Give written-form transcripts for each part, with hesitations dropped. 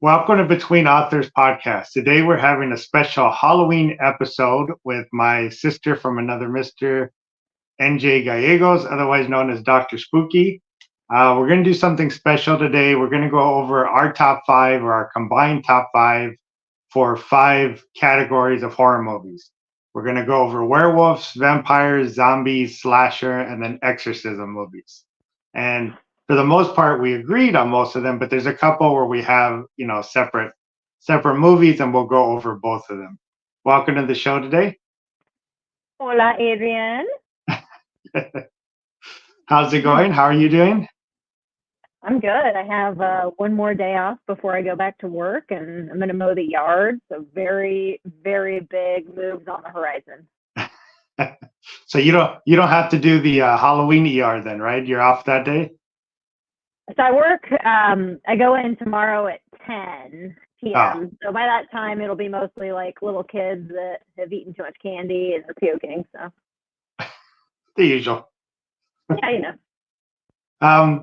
Welcome to Between Authors podcast. Today we're having a special Halloween episode with my sister from another Mr. NJ Gallegos, otherwise known as Dr. Spooky. We're going to do something special today. We're going to go over our top five or our combined top five for five categories of horror movies. We're going to go over werewolves, vampires, zombies, slasher, and then exorcism movies. And for the most part, we agreed on most of them, but there's a couple where we have, separate movies, and we'll go over both of them. Welcome to the show today. Hola, Adrian. How's it going? How are you doing? I'm good. I have one more day off before I go back to work, and I'm going to mow the yard. So very, very big moves on the horizon. So you don't have to do the Halloween ER then, right? You're off that day? So I work, I go in tomorrow at 10 p.m. Oh. So by that time, it'll be mostly like little kids that have eaten too much candy and are puking. So the usual. Yeah,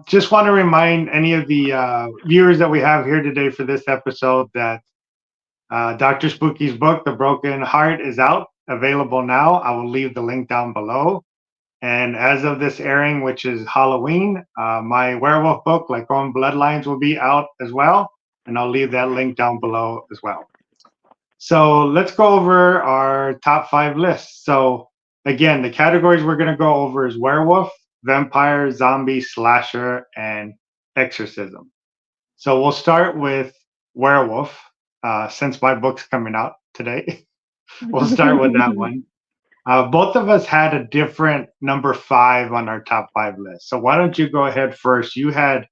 Just want to remind any of the viewers that we have here today for this episode that Dr. Spooky's book, The Broken Heart, is out, available now. I will leave the link down below. And as of this airing, which is Halloween, my werewolf book, Like Own Bloodlines, will be out as well. And I'll leave that link down below as well. So let's go over our top five lists. So again, the categories we're going to go over is werewolf, vampire, zombie, slasher, and exorcism. So we'll start with werewolf, since my book's coming out today. We'll start with that one. Both of us had a different number 5 on our top 5 list. So why don't you go ahead first? You had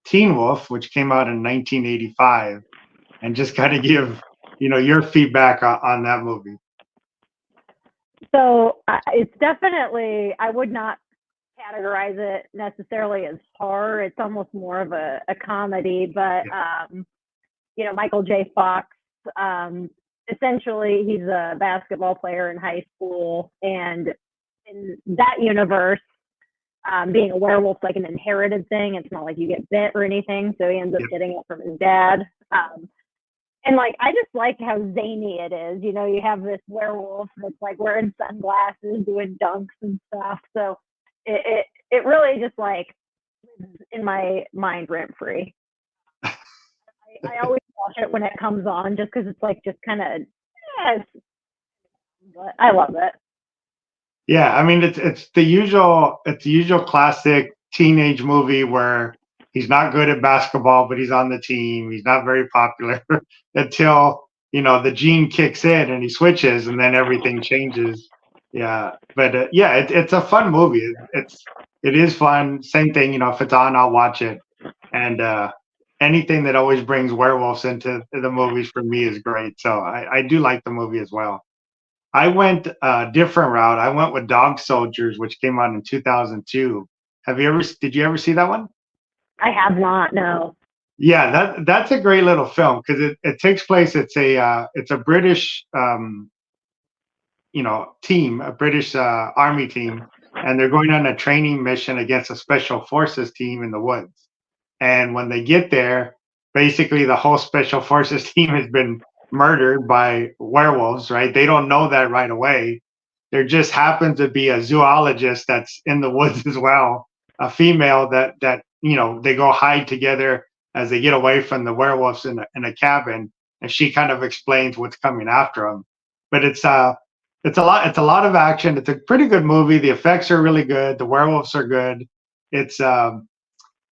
Teen Wolf, which came out in 1985, and just kind of give, your feedback on that movie. So it's definitely, I would not categorize it necessarily as horror. It's almost more of a comedy, but, Michael J. Fox, essentially, he's a basketball player in high school, and in that universe, being a werewolf is like an inherited thing. It's not like you get bit or anything, so he ends up getting it from his dad. And I just like how zany it is. You have this werewolf that's like wearing sunglasses, doing dunks and stuff. So it really just lives in my mind rent free. I always watch it when it comes on, just because it's just kind of, but I love it. Yeah, I mean it's the usual classic teenage movie where he's not good at basketball, but he's on the team. He's not very popular until the gene kicks in and he switches, and then everything changes. Yeah, but it's a fun movie. It is fun. Same thing, if it's on, I'll watch it. And anything that always brings werewolves into the movies for me is great. So I do like the movie as well. I went a different route. I went with Dog Soldiers, which came out in 2002. Did you ever see that one? I have not, no. Yeah, that's a great little film because it takes place. It's a British team, a British army team, and they're going on a training mission against a special forces team in the woods. And when they get there, basically the whole special forces team has been murdered by werewolves, right? They don't know that right away. There just happens to be a zoologist that's in the woods as well, a female that they go hide together as they get away from the werewolves in a cabin, and she kind of explains what's coming after them. But it's a lot of action. It's a pretty good movie. The effects are really good. The werewolves are good. It's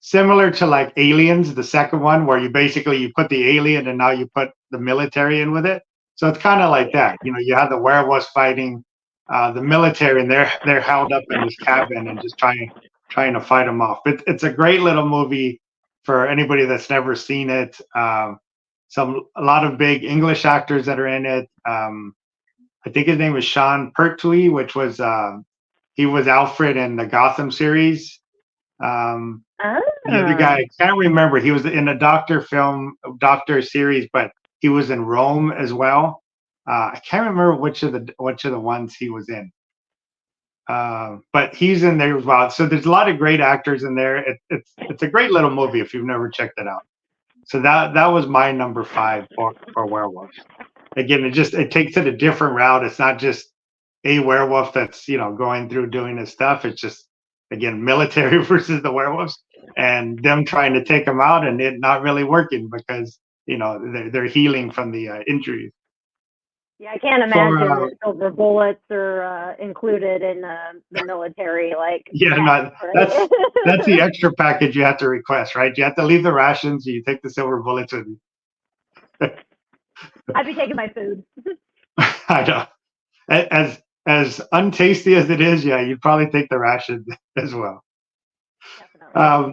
similar to Aliens, the second one, where you put the alien and now you put the military in with it. So it's kind of like that. You have the werewolves fighting the military, and they're held up in this cabin and just trying to fight them off. It's a great little movie for anybody that's never seen it. A lot of big English actors that are in it. I think his name was Shaun, which was he was Alfred in the Gotham series. The other guy, I can't remember. He was in a Doctor series, but he was in Rome as well. I can't remember which of the ones he was in. But he's in there as well. So there's a lot of great actors in there. It's a great little movie if you've never checked it out. So that was my number 5 for werewolves. Again, it takes it a different route. It's not just a werewolf that's going through doing his stuff. It's just, again, military versus the werewolves, and them trying to take them out, and it not really working because they're healing from the injuries. Yeah, I can't imagine that silver bullets are included in the military. Yeah, that's the extra package you have to request, right? You have to leave the rations. You take the silver bullets, and I'd be taking my food. I know. As untasty as it is, yeah, you'd probably take the ration as well.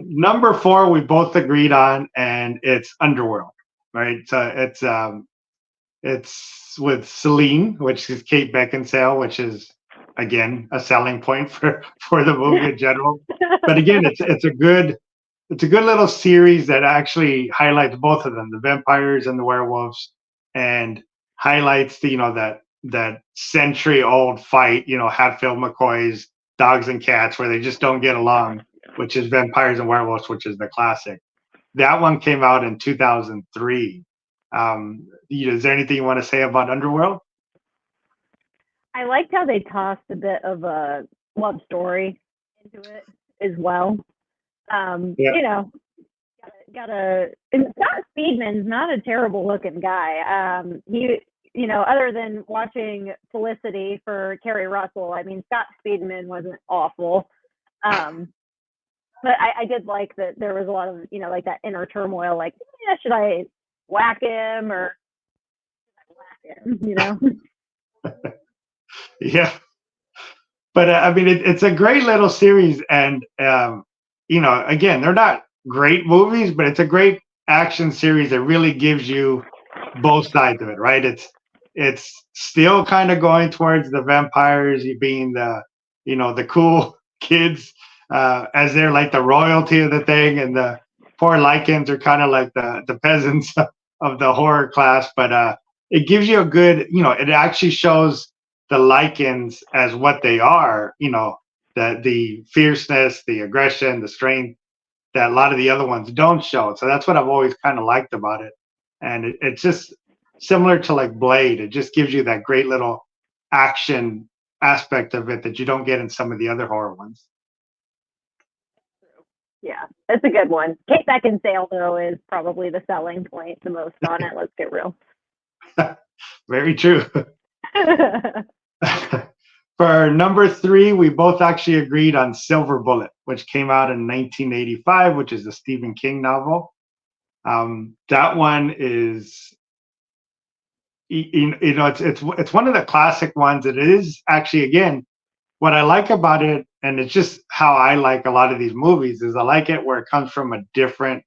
Number 4, we both agreed on, and it's Underworld, right? So it's with Celine, which is Kate Beckinsale, which is again a selling point for the movie in general. But again, it's a good little series that actually highlights both of them, the vampires and the werewolves, and highlights that century-old fight, Hatfield McCoy's Dogs and Cats, where they just don't get along, which is Vampires and Werewolves, which is the classic. That one came out in 2003. Is there anything you want to say about Underworld? I liked how they tossed a bit of a love story into it as well. Yeah. And Scott Speedman's not a terrible looking guy. He, other than watching Felicity for Kerry Russell, I mean, Scott Speedman wasn't awful. But I did like that there was a lot of, like that inner turmoil, like, should I whack him or should I whack him, Yeah. But I mean, it's a great little series. And, again, they're not great movies, but it's a great action series that really gives you both sides of it, right? It's still kind of going towards the vampires being the cool kids, as they're like the royalty of the thing, and the poor Lycans are kind of like the peasants of the horror class. But it gives you a good, it actually shows the Lycans as what they are, the fierceness, the aggression, the strength that a lot of the other ones don't show. So that's what I've always kind of liked about it. And it's just similar to like Blade. It just gives you that great little action aspect of it that you don't get in some of the other horror ones. Yeah, it's a good one. Kate Beckinsale, though, is probably the selling point the most on it. Let's get real. Very true. For number 3, we both actually agreed on Silver Bullet, which came out in 1985, which is a Stephen King novel. That one is, it's one of the classic ones. It is actually, again, what I like about it, and it's just how I like a lot of these movies, is I like it where it comes from a different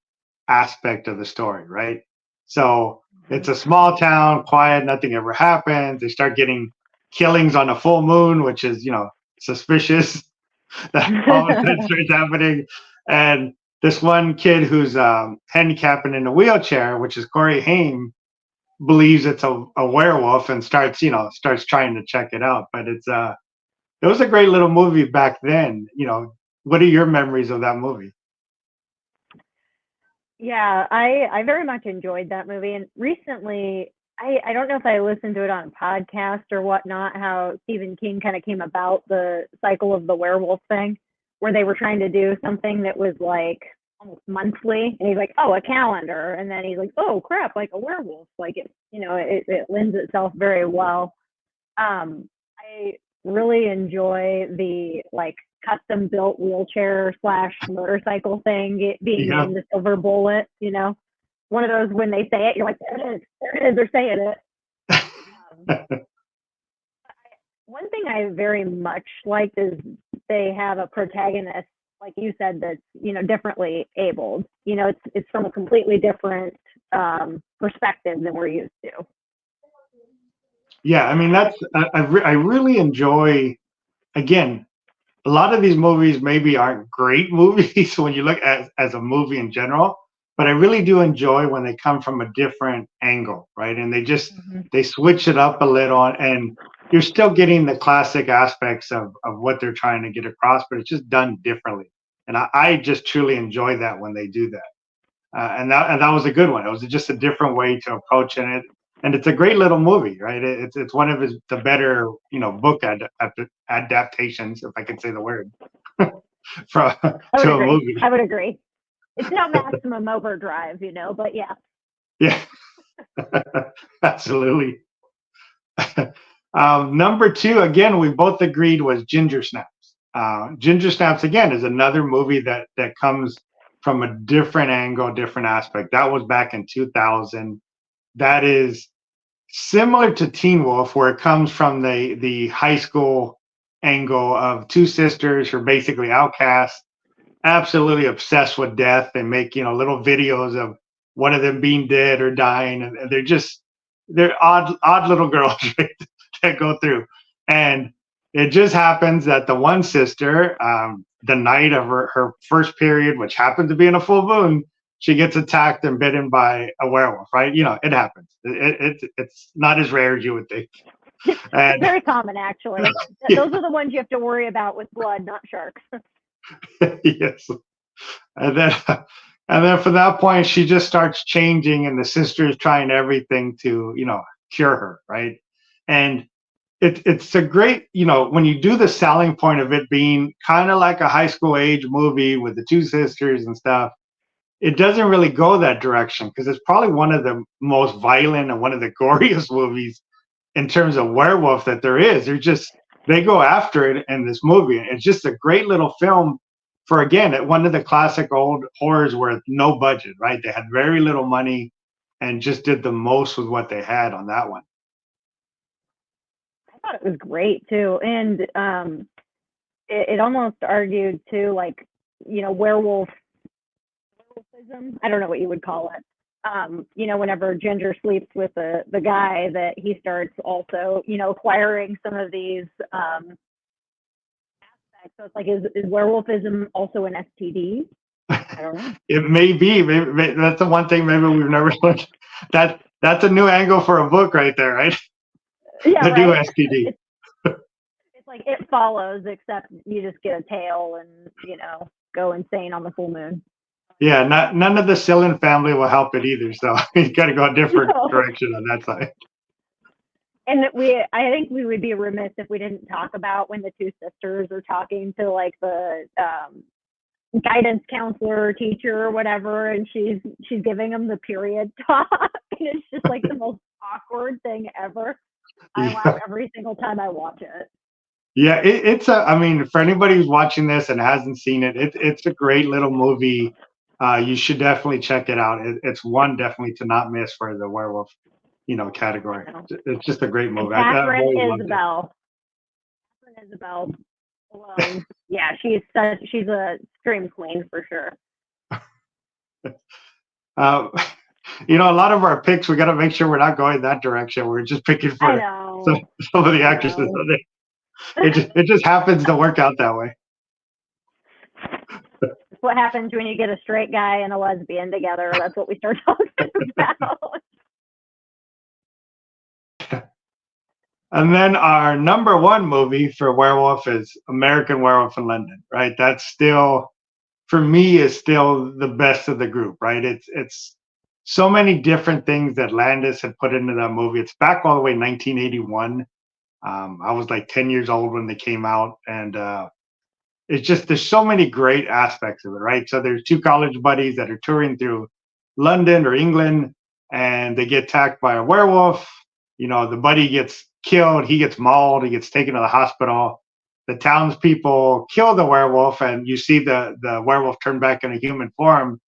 aspect of the story, right? So it's a small town, quiet, nothing ever happens. They start getting killings on a full moon, which is, suspicious that all of a sudden starts happening. And this one kid who's handicapped and in a wheelchair, which is Corey Haim, believes it's a werewolf and starts trying to check it out. But it was a great little movie back then. What are your memories of that movie? Yeah, I very much enjoyed that movie. And recently, I don't know if I listened to it on a podcast or whatnot, how Stephen King kind of came about the cycle of the werewolf thing, where they were trying to do something that was like almost monthly. And he's like, oh, a calendar. And then he's like, oh, crap, like a werewolf. Like it lends itself very well. I really enjoy the like custom built wheelchair / motorcycle thing being named the Silver Bullet, one of those when they say it, you're like, there it is, they're saying it. One thing I very much liked is they have a protagonist, like you said, that's, differently abled. It's from a completely different perspective than we're used to. Yeah, I mean, I really enjoy, again, a lot of these movies maybe aren't great movies when you look at as a movie in general, but I really do enjoy when they come from a different angle, right? And they just they switch it up a little, and you're still getting the classic aspects of what they're trying to get across, but it's just done differently. And I just truly enjoy that when they do that. and that was a good one. It was just a different way to approach it, and it's a great little movie, right? It's one of the better book adaptations, if I can say the word, from I would to a agree. movie. I would agree. It's no Maximum Overdrive, but yeah. Yeah, absolutely. Number two, again, we both agreed was Ginger Snaps. Ginger Snaps again is another movie that comes from a different angle, different aspect. That was back in 2000. That is similar to Teen Wolf, where it comes from the high school angle of two sisters who are basically outcasts, absolutely obsessed with death, and make little videos of one of them being dead or dying, and they're odd little girls that go through. And it just happens that the one sister, the night of her first period, which happened to be in a full moon, she gets attacked and bitten by a werewolf, right? It happens. It's not as rare as you would think. And, very common, actually. Yeah. Those are the ones you have to worry about with blood, not sharks. Yes. And then from that point, she just starts changing, and the sister is trying everything to, cure her, right? And it's a great, when you do the selling point of it being kind of like a high school age movie with the two sisters and stuff, it doesn't really go that direction because it's probably one of the most violent and one of the goriest movies in terms of werewolf that there is. They go after it in this movie. It's just a great little film for, again, one of the classic old horrors with no budget, right? They had very little money and just did the most with what they had on that one. I thought it was great too. And it almost argued too, like, werewolfism. I don't know what you would call it. Whenever Ginger sleeps with the guy, that he starts also, acquiring some of these aspects. So it's like, is werewolfism also an STD? I don't know. It may be. Maybe that's the one thing maybe we've never learned. That's a new angle for a book right there, right? Yeah, the right. new STD. It's like It Follows, except you just get a tail and go insane on the full moon. Yeah, none of the Sillen family will help it either. So you got to go a different direction on that side. And I think we would be remiss if we didn't talk about when the two sisters are talking to like the guidance counselor, teacher, or whatever, and she's giving them the period talk, and it's just like the most awkward thing ever. I laugh every single time I watch it. Yeah, I mean, for anybody who's watching this and hasn't seen it, it's a great little movie. You should definitely check it out. It's one definitely to not miss for the werewolf, category. It's just a great movie. Catherine Isabel alone. Yeah, she's a scream queen for sure. A lot of our picks, we got to make sure we're not going that direction. We're just picking for some of the actresses. It just happens to work out that way. What happens when you get a straight guy and a lesbian together? That's what we start talking about. And then our number one movie for werewolf is American Werewolf in London, right? That's still, for me, is still the best of the group, right? It's so many different things that Landis had put into that movie. It's back all the way 1981. I was like 10 years old when they came out, and it's just, there's so many great aspects of it, right? So there's two college buddies that are touring through London or England, and they get attacked by a werewolf. The buddy gets killed, he gets mauled, he gets taken to the hospital. The townspeople kill the werewolf, and you see the werewolf turn back into human form.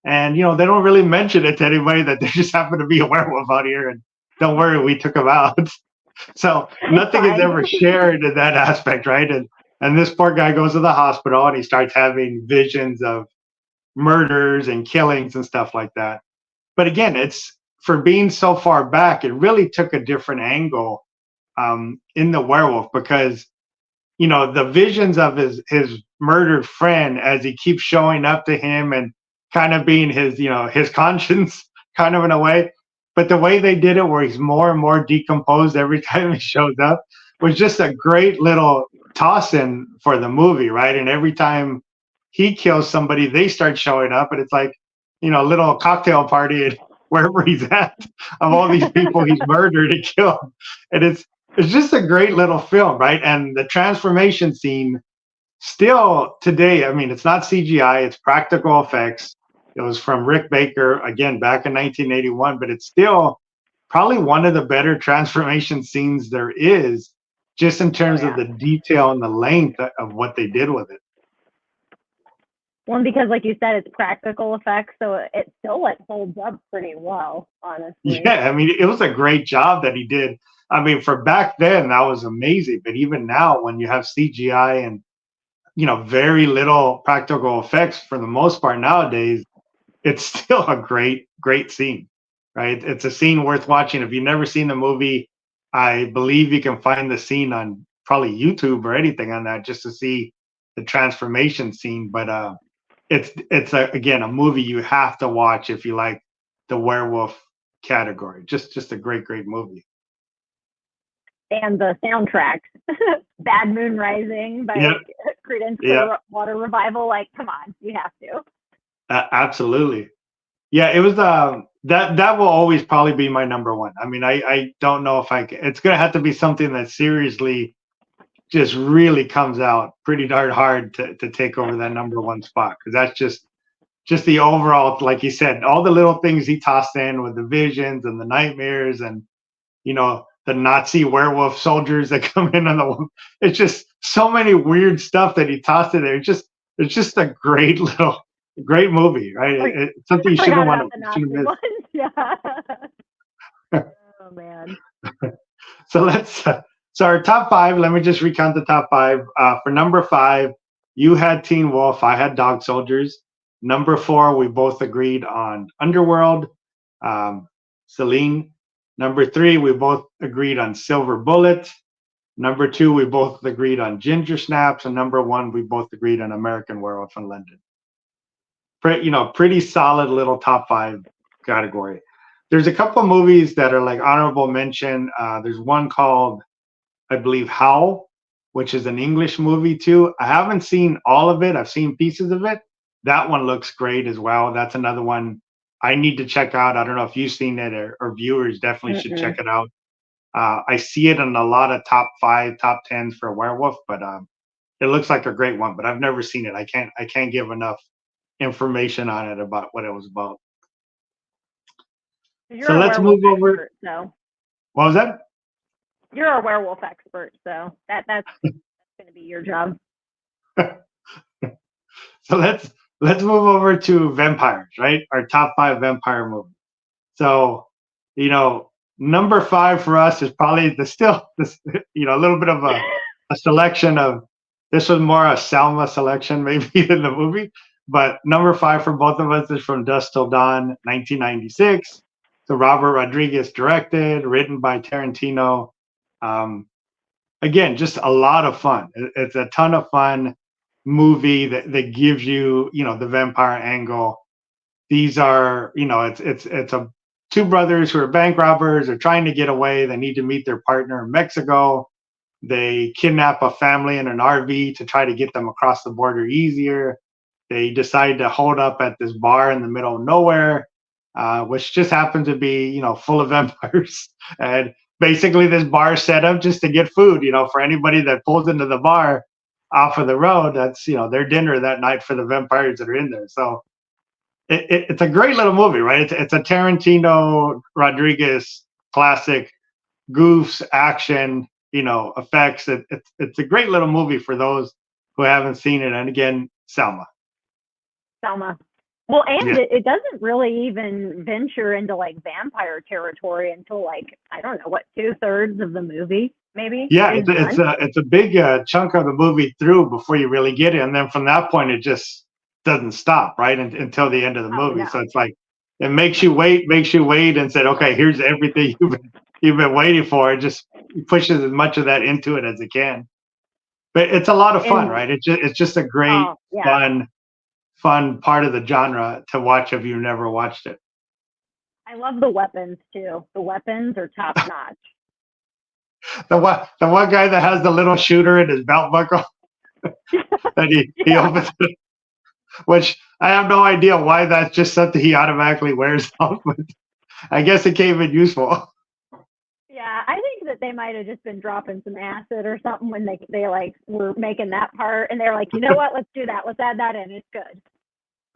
And they don't really mention it to anybody that there just happened to be a werewolf out here, and don't worry, we took him out. So nothing is ever shared in that aspect, right? And this poor guy goes to the hospital and he starts having visions of murders and killings and stuff like that. But again, it's, for being so far back, it really took a different angle in the werewolf, because the visions of his murdered friend, as he keeps showing up to him and kind of being his conscience, kind of, in a way. But the way they did it, where he's more and more decomposed every time he shows up, was just a great little toss in for the movie, right? And every time he kills somebody, they start showing up, and it's like, little cocktail party at wherever he's at of all these people he's murdered and killed. And it's just a great little film, right? And the transformation scene still today, I mean, it's not CGI, it's practical effects. It was from Rick Baker, again, back in 1981, but it's still probably one of the better transformation scenes there is, just in terms of the detail and the length of what they did with it. Well, because like you said, it's practical effects, so it still like holds up pretty well, honestly. Yeah, I mean, it was a great job that he did. I mean, for back then, that was amazing. But even now, when you have CGI and very little practical effects for the most part nowadays, it's still a great scene, right? It's a scene worth watching. If you've never seen the movie, I believe you can find the scene on probably YouTube or anything on that just to see the transformation scene. But it's again a movie you have to watch if you like the werewolf category. Just a great movie. And the soundtrack, Bad Moon Rising by Creedence Clearwater Revival. Like, come on, you have to. Absolutely. Yeah, it was that will always probably be my number one. I mean, I don't know if it's gonna have to be something that seriously just really comes out pretty darn hard to take over that number one spot, because that's just the overall, like you said, all the little things he tossed in with the visions and the nightmares and the Nazi werewolf soldiers that come in on the. It's just so many weird stuff that he tossed in there. It's just a great movie, right? It's something you shouldn't want to miss. Yeah. Oh man. So our top five. Let me just recount the top five. For number 5, you had Teen Wolf. I had Dog Soldiers. Number 4, we both agreed on Underworld. Celine. Number 3, we both agreed on Silver Bullet. Number 2, we both agreed on Ginger Snaps, and number 1, we both agreed on American Werewolf in London. Pretty solid little top 5 category. There's a couple movies that are like honorable mention. There's one called, I believe, Howl, which is an English movie too. I haven't seen all of it. I've seen pieces of it. That one looks great as well. That's another one I need to check out. I don't know if you've seen it or viewers definitely should check it out. I see it in a lot of top 5, top 10s for Werewolf, but it looks like a great one. But I've never seen it. I can't give enough information on it about what it was about. So let's move over. So what was that? You're a werewolf expert, so that's going to be your job. So let's move over to vampires, right? Our top 5 vampire movies. So, number 5 for us is probably a little bit of a selection of. This was more a Selma selection maybe than the movie, but number 5 for both of us is From Dusk Till Dawn, 1996. So Robert Rodriguez directed, written by Tarantino. Again, just a lot of fun. It's a ton of fun movie that gives you, the vampire angle. These are, it's two brothers who are bank robbers. They're trying to get away. They need to meet their partner in Mexico. They kidnap a family in an RV to try to get them across the border easier. They decide to hold up at this bar in the middle of nowhere, which just happened to be, full of vampires. And basically this bar is set up just to get food, for anybody that pulls into the bar off of the road. That's, their dinner that night for the vampires that are in there. So it's a great little movie, right? It's a Tarantino Rodriguez classic, goofs, action, effects. It's a great little movie for those who haven't seen it. And again, Selma. Well, and it doesn't really even venture into like vampire territory until like, I don't know, what, 2/3 of the movie, maybe? Yeah, it's a big chunk of the movie through before you really get it. And then from that point, it just doesn't stop, right? Until the end of the movie. No. So it's like, it makes you wait and said, okay, here's everything you've been waiting for. It just pushes as much of that into it as it can. But it's a lot of fun, right? It's just a great, fun part of the genre to watch if you've never watched it. I love the weapons too. The weapons are top notch. the one guy that has the little shooter in his belt buckle that he opens it. which I have no idea why that's just something he automatically wears out, but I guess it came in useful. Yeah, I think that they might have just been dropping some acid or something when they like were making that part, and they're like, you know what, let's do that. Let's add that in. It's good.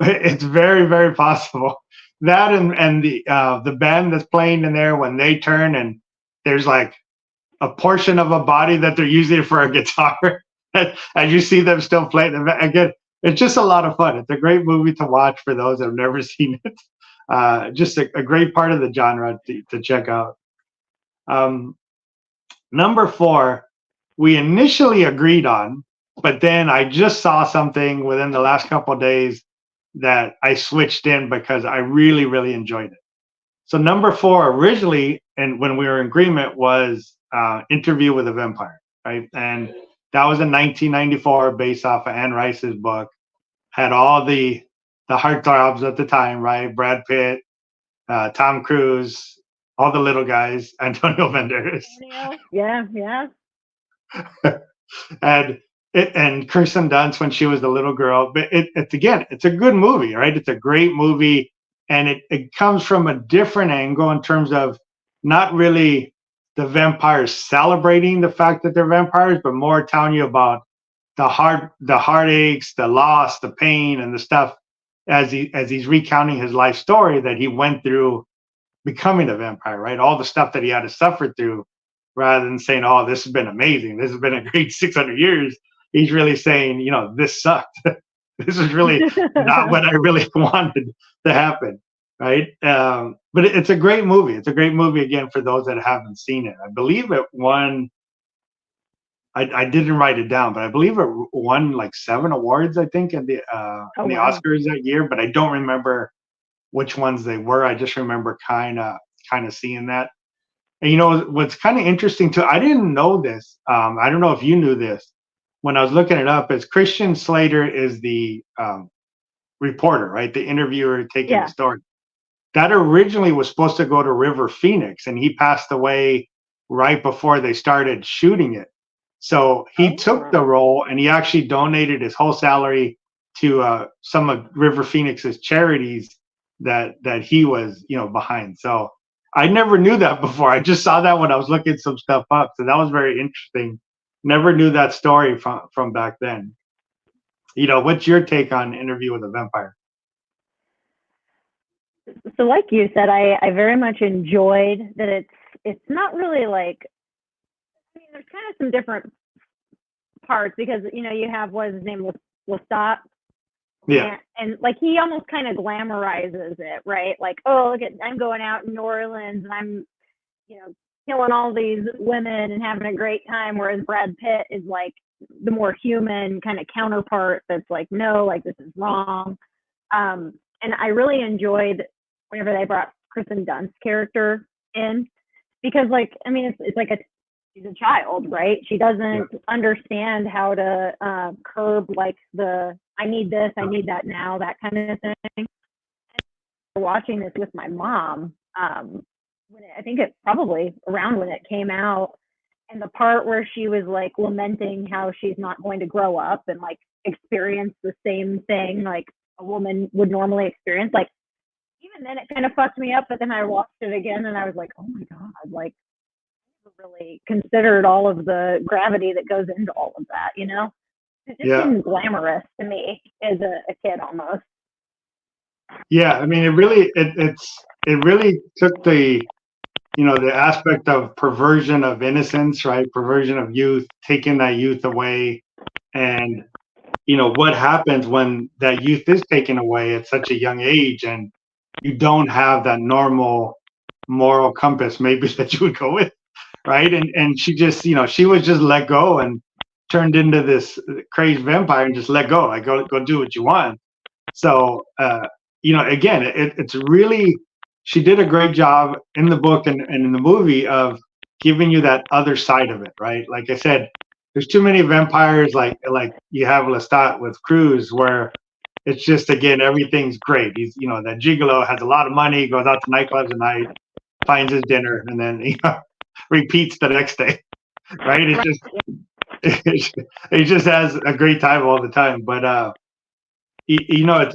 It's very, very possible. That and the band that's playing in there when they turn and there's like a portion of a body that they're using for a guitar, and you see them still playing. Again, it's just a lot of fun. It's a great movie to watch for those that have never seen it. Just a great part of the genre to check out. Number 4, we initially agreed on, but then I just saw something within the last couple of days that I switched in because I really, really enjoyed it. So number 4 originally, and when we were in agreement, was Interview with a Vampire, right? And that was in 1994, based off of Anne Rice's book. Had all the heartthrobs at the time, right? Brad Pitt, Tom Cruise, all the little guys, Antonio Banderas. Yeah, yeah. and Kirsten Dunst when she was the little girl. But it's a good movie, right? It's a great movie, and it comes from a different angle in terms of not really the vampires celebrating the fact that they're vampires, but more telling you about the heartaches, the loss, the pain, and the stuff as he's recounting his life story that he went through becoming a vampire, right? All the stuff that he had to suffer through, rather than saying, "Oh, this has been amazing. This has been a great 600 years." He's really saying, this sucked. This is really not what I really wanted to happen, right? But it's a great movie. It's a great movie, again, for those that haven't seen it. I believe it won. I didn't write it down, but I believe it won like 7 awards, I think, in the Oscars that year. But I don't remember which ones they were. I just remember kind of seeing that. And what's kind of interesting too, I didn't know this. I don't know if you knew this. When I was looking it up, is Christian Slater is the reporter, right? The interviewer taking the story. That originally was supposed to go to River Phoenix, and he passed away right before they started shooting it. So he took the role, and he actually donated his whole salary to some of River Phoenix's charities that he was, behind. So I never knew that before. I just saw that when I was looking some stuff up. So that was very interesting. Never knew that story from back then. What's your take on Interview with a Vampire? So like you said, I very much enjoyed that it's not really like, there's kind of some different parts because, you have, what his name was, Lestat. Yeah. And like he almost kind of glamorizes it, right? Like, oh, look I'm going out in New Orleans and I'm, killing all these women and having a great time. Whereas Brad Pitt is like the more human kind of counterpart that's like, no, like this is wrong. And I really enjoyed whenever they brought Kristen Dunst's character in because it's like she's a child, right? She doesn't understand how to curb like I need this, I need that now, that kind of thing. And watching this with my mom, I think it's probably around when it came out, and the part where she was like lamenting how she's not going to grow up and like experience the same thing like a woman would normally experience, like even then it kind of fucked me up. But then I watched it again and I was like, oh my god, like I never really considered all of the gravity that goes into all of that, It just seemed glamorous to me as a kid almost. Yeah, I mean, it really took the the aspect of perversion of innocence, right? Perversion of youth, taking that youth away, and what happens when that youth is taken away at such a young age, and you don't have that normal moral compass, maybe that you would go with, right? And she just, she was just let go and turned into this crazed vampire and just let go, like go do what you want. So, again, it's really, she did a great job in the book and in the movie of giving you that other side of it, right? Like I said, there's too many vampires like you have Lestat with Cruz, where it's just, again, everything's great. He's, that gigolo has a lot of money, goes out to nightclubs at night, finds his dinner, and then repeats the next day, right? It's just, he just has a great time all the time. But you know,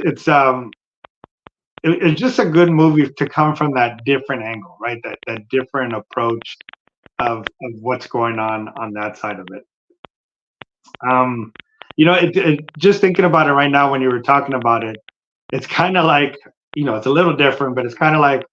it's just a good movie to come from that different angle, right? That different approach of what's going on that side of it. You know, just thinking about it right now when you were talking about it, it's kind of like, you know, it's a little different, but it's kind of like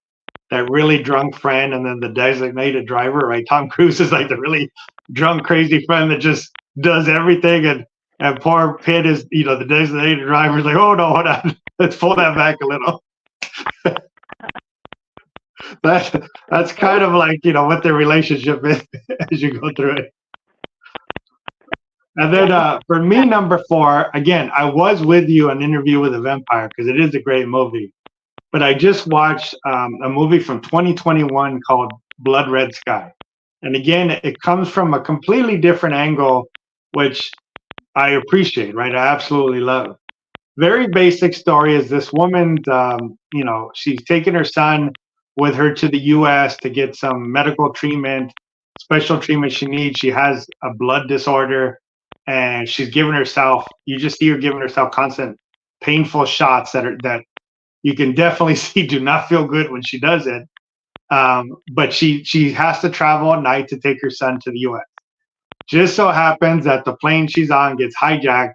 that really drunk friend and then the designated driver, right? Tom Cruise is like the really drunk, crazy friend that just does everything, and poor Pitt is, you know, the designated driver is like, oh no, hold on, let's pull that back a little. That's kind of like, you know, what their relationship is as you go through it. And then for me, number 4, again, I was with you on Interview with a Vampire because it is a great movie. But I just watched a movie from 2021 called Blood Red Sky. And again, it comes from a completely different angle, which I appreciate, right? I absolutely love. Very basic story is this woman, you know, she's taking her son with her to the US to get some medical treatment, special treatment she needs. She has a blood disorder and she's giving herself, you just see her giving herself constant painful shots that you can definitely see do not feel good when she does it. But she has to travel at night to take her son to the US. Just so happens that the plane she's on gets hijacked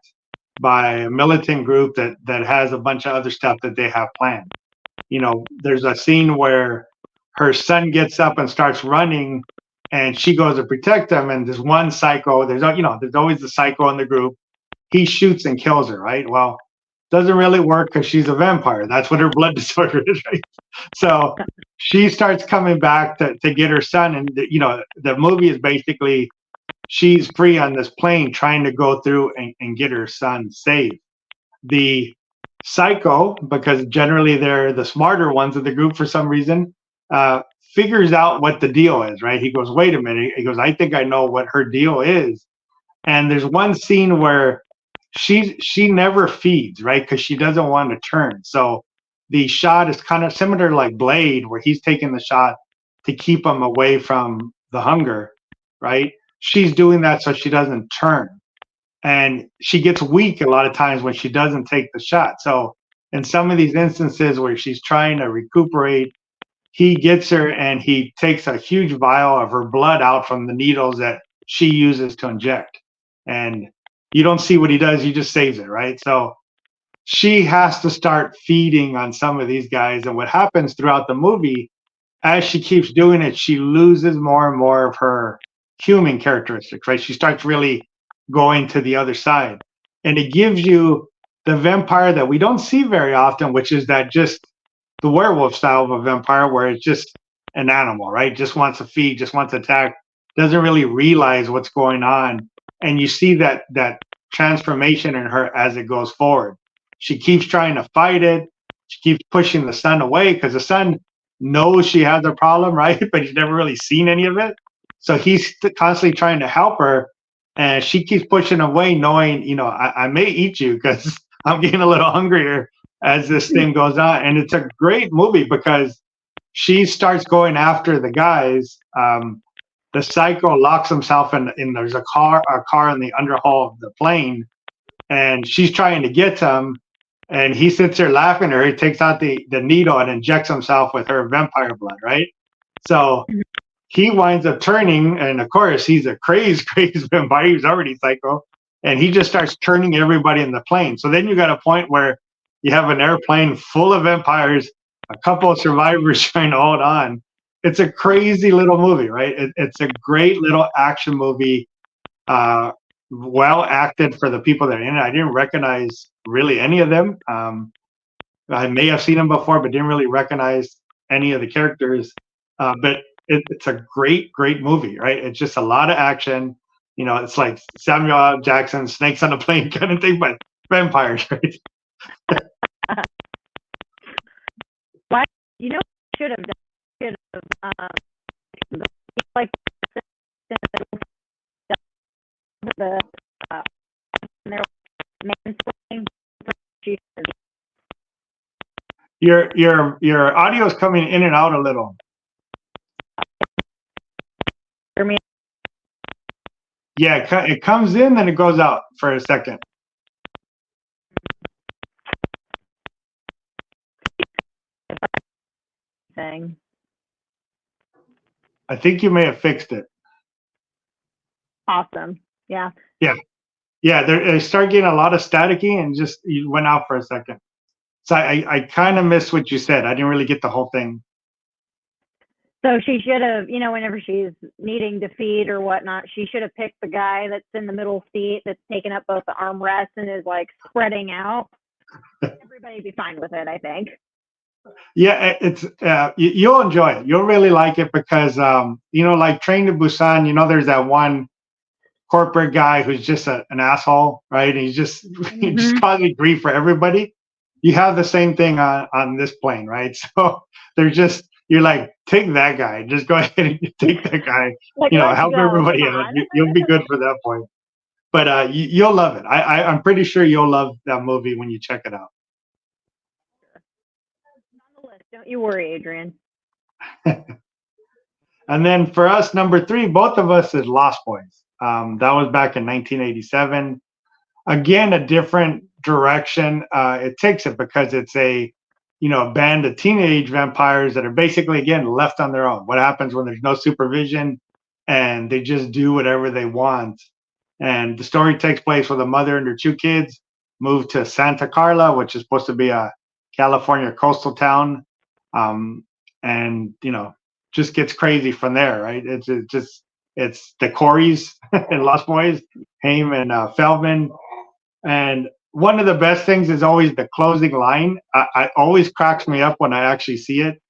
by a militant group that has a bunch of other stuff that they have planned. You know, there's a scene where her son gets up and starts running and she goes to protect him, and there's one psycho, there's always the psycho in the group. He shoots and kills her, right? Well, doesn't really work because she's a vampire. That's what her blood disorder is, right? So she starts coming back to get her son, and you know, the movie is basically she's free on this plane trying to go through and get her son saved. The psycho, because generally they're the smarter ones of the group for some reason, figures out what the deal is, right? He goes, wait a minute. He goes, I think I know what her deal is. And there's one scene where she never feeds, right? Because she doesn't want to turn. So the shot is kind of similar like Blade, where he's taking the shot to keep him away from the hunger, right? She's doing that so she doesn't turn. And she gets weak a lot of times when she doesn't take the shot. So in some of these instances where she's trying to recuperate, he gets her and he takes a huge vial of her blood out from the needles that she uses to inject. And you don't see what he does, he just saves it, right? So she has to start feeding on some of these guys. And what happens throughout the movie, as she keeps doing it, she loses more and more of her human characteristics, right? She starts really going to the other side. And it gives you the vampire that we don't see very often, which is that just the werewolf style of a vampire where it's just an animal, right? Just wants to feed, just wants to attack, doesn't really realize what's going on. And you see that transformation in her as it goes forward. She keeps trying to fight it. She keeps pushing the son away because the son knows she has a problem, right? But he's never really seen any of it. So he's constantly trying to help her. And she keeps pushing away, knowing, you know, I may eat you because I'm getting a little hungrier as this thing goes on. And it's a great movie because she starts going after the guys. The psycho locks himself in there's a car in the underhull of the plane, and she's trying to get him, and he sits there laughing at her. He takes out the needle and injects himself with her vampire blood, right? So he winds up turning, and of course he's a crazy vampire. He's already psycho, and he just starts turning everybody in the plane. So then you got a point where you have an airplane full of vampires, a couple of survivors trying to hold on. It's a crazy little movie, right? It's a great little action movie, well acted for the people that are in it. I didn't recognize really any of them. I may have seen them before, but didn't really recognize any of the characters. But it's a great movie, right? It's just a lot of action. You know, it's like Samuel L. Jackson, Snakes on a Plane kind of thing, but vampires, right? What you know should have done like the your audio is coming in and out a little. Yeah, it comes in, then it goes out for a second. anything. I think you may have fixed it. Awesome. Yeah. Yeah. Yeah. They start getting a lot of staticky and just you went out for a second. So I kind of missed what you said. I didn't really get the whole thing. So she should have, whenever she's needing to feed or whatnot, she should have picked the guy that's in the middle seat that's taking up both the armrests and is like spreading out. Everybody'd be fine with it, I think. Yeah, it's you'll enjoy it. You'll really like it because like Train to Busan. There's that one corporate guy who's just an asshole, right? And he's just he just causing grief for everybody. You have the same thing on this plane, right? So they're just you're like, take that guy, just go ahead and take that guy. Like, help everybody out. You'll be good for that point. But you'll love it. I'm pretty sure you'll love that movie when you check it out. On the list, don't you worry, Adrian. And then for us, number 3, both of us is Lost Boys. That was back in 1987. Again, a different direction. It takes it because it's a band of teenage vampires that are basically, again, left on their own. What happens when there's no supervision and they just do whatever they want? And the story takes place with a mother and her 2 kids move to Santa Carla, which is supposed to be a California coastal town. And just gets crazy from there, right? It's the Coreys and Lost Boys, Haim and Feldman. And one of the best things is always the closing line. I always cracks me up when I actually see it.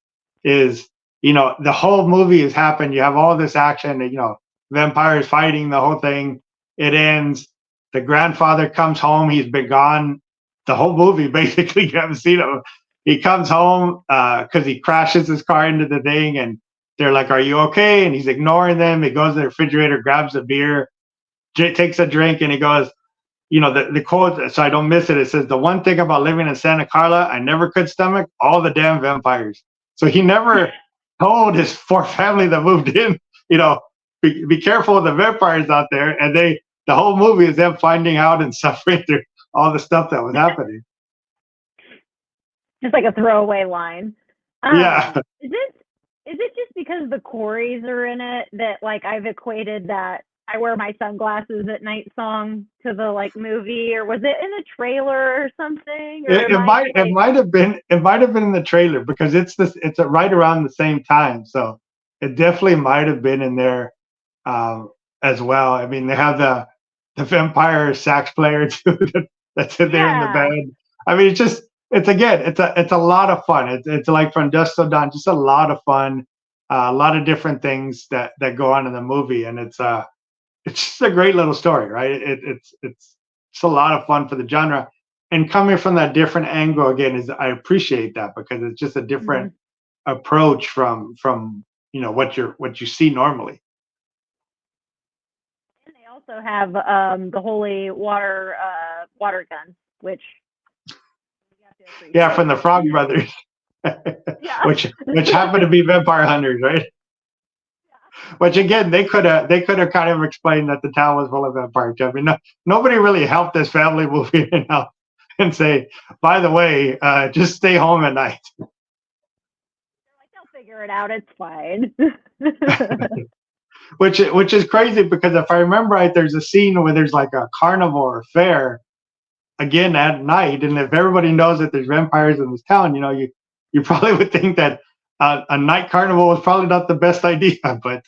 Is the whole movie has happened. You have all this action. Vampires fighting, the whole thing. It ends. The grandfather comes home. He's been gone the whole movie. Basically, you haven't seen him. He comes home because he crashes his car into the thing, and they're like, "Are you okay?" And he's ignoring them. He goes to the refrigerator, grabs a beer, takes a drink, and he goes, the quote, so I don't miss it. It says, "The one thing about living in Santa Carla, I never could stomach all the damn vampires." So he never told his poor family that moved in, be careful of the vampires out there. And the whole movie is them finding out and suffering through all the stuff that was happening. Just like a throwaway line. Yeah. Is it just because the Coreys are in it that like I've equated that I wear my sunglasses at night song to the movie, or was it in a trailer or something? Or it might have been in the trailer because it's right around the same time, so it definitely might have been in there as well. I mean, they have the vampire sax player too that's in there in the band. I mean, it's a lot of fun. It's like From Dusk Till Dawn, just a lot of fun, a lot of different things that go on in the movie, and it's just a great little story, right? It's a lot of fun for the genre, and coming from that different angle again I appreciate that because it's just a different approach from what you see normally. And they also have the holy water gun, which from the Frog Brothers, which happen to be vampire hunters, right? Which again, they could have kind of explained that the town was full of vampires. I mean, nobody really helped this family move in and out and say, by the way, just stay home at night. They're like, they'll figure it out. It's fine. Which is crazy because if I remember right, there's a scene where there's like a carnival or fair again at night, and if everybody knows that there's vampires in this town, you probably would think that a night carnival was probably not the best idea, but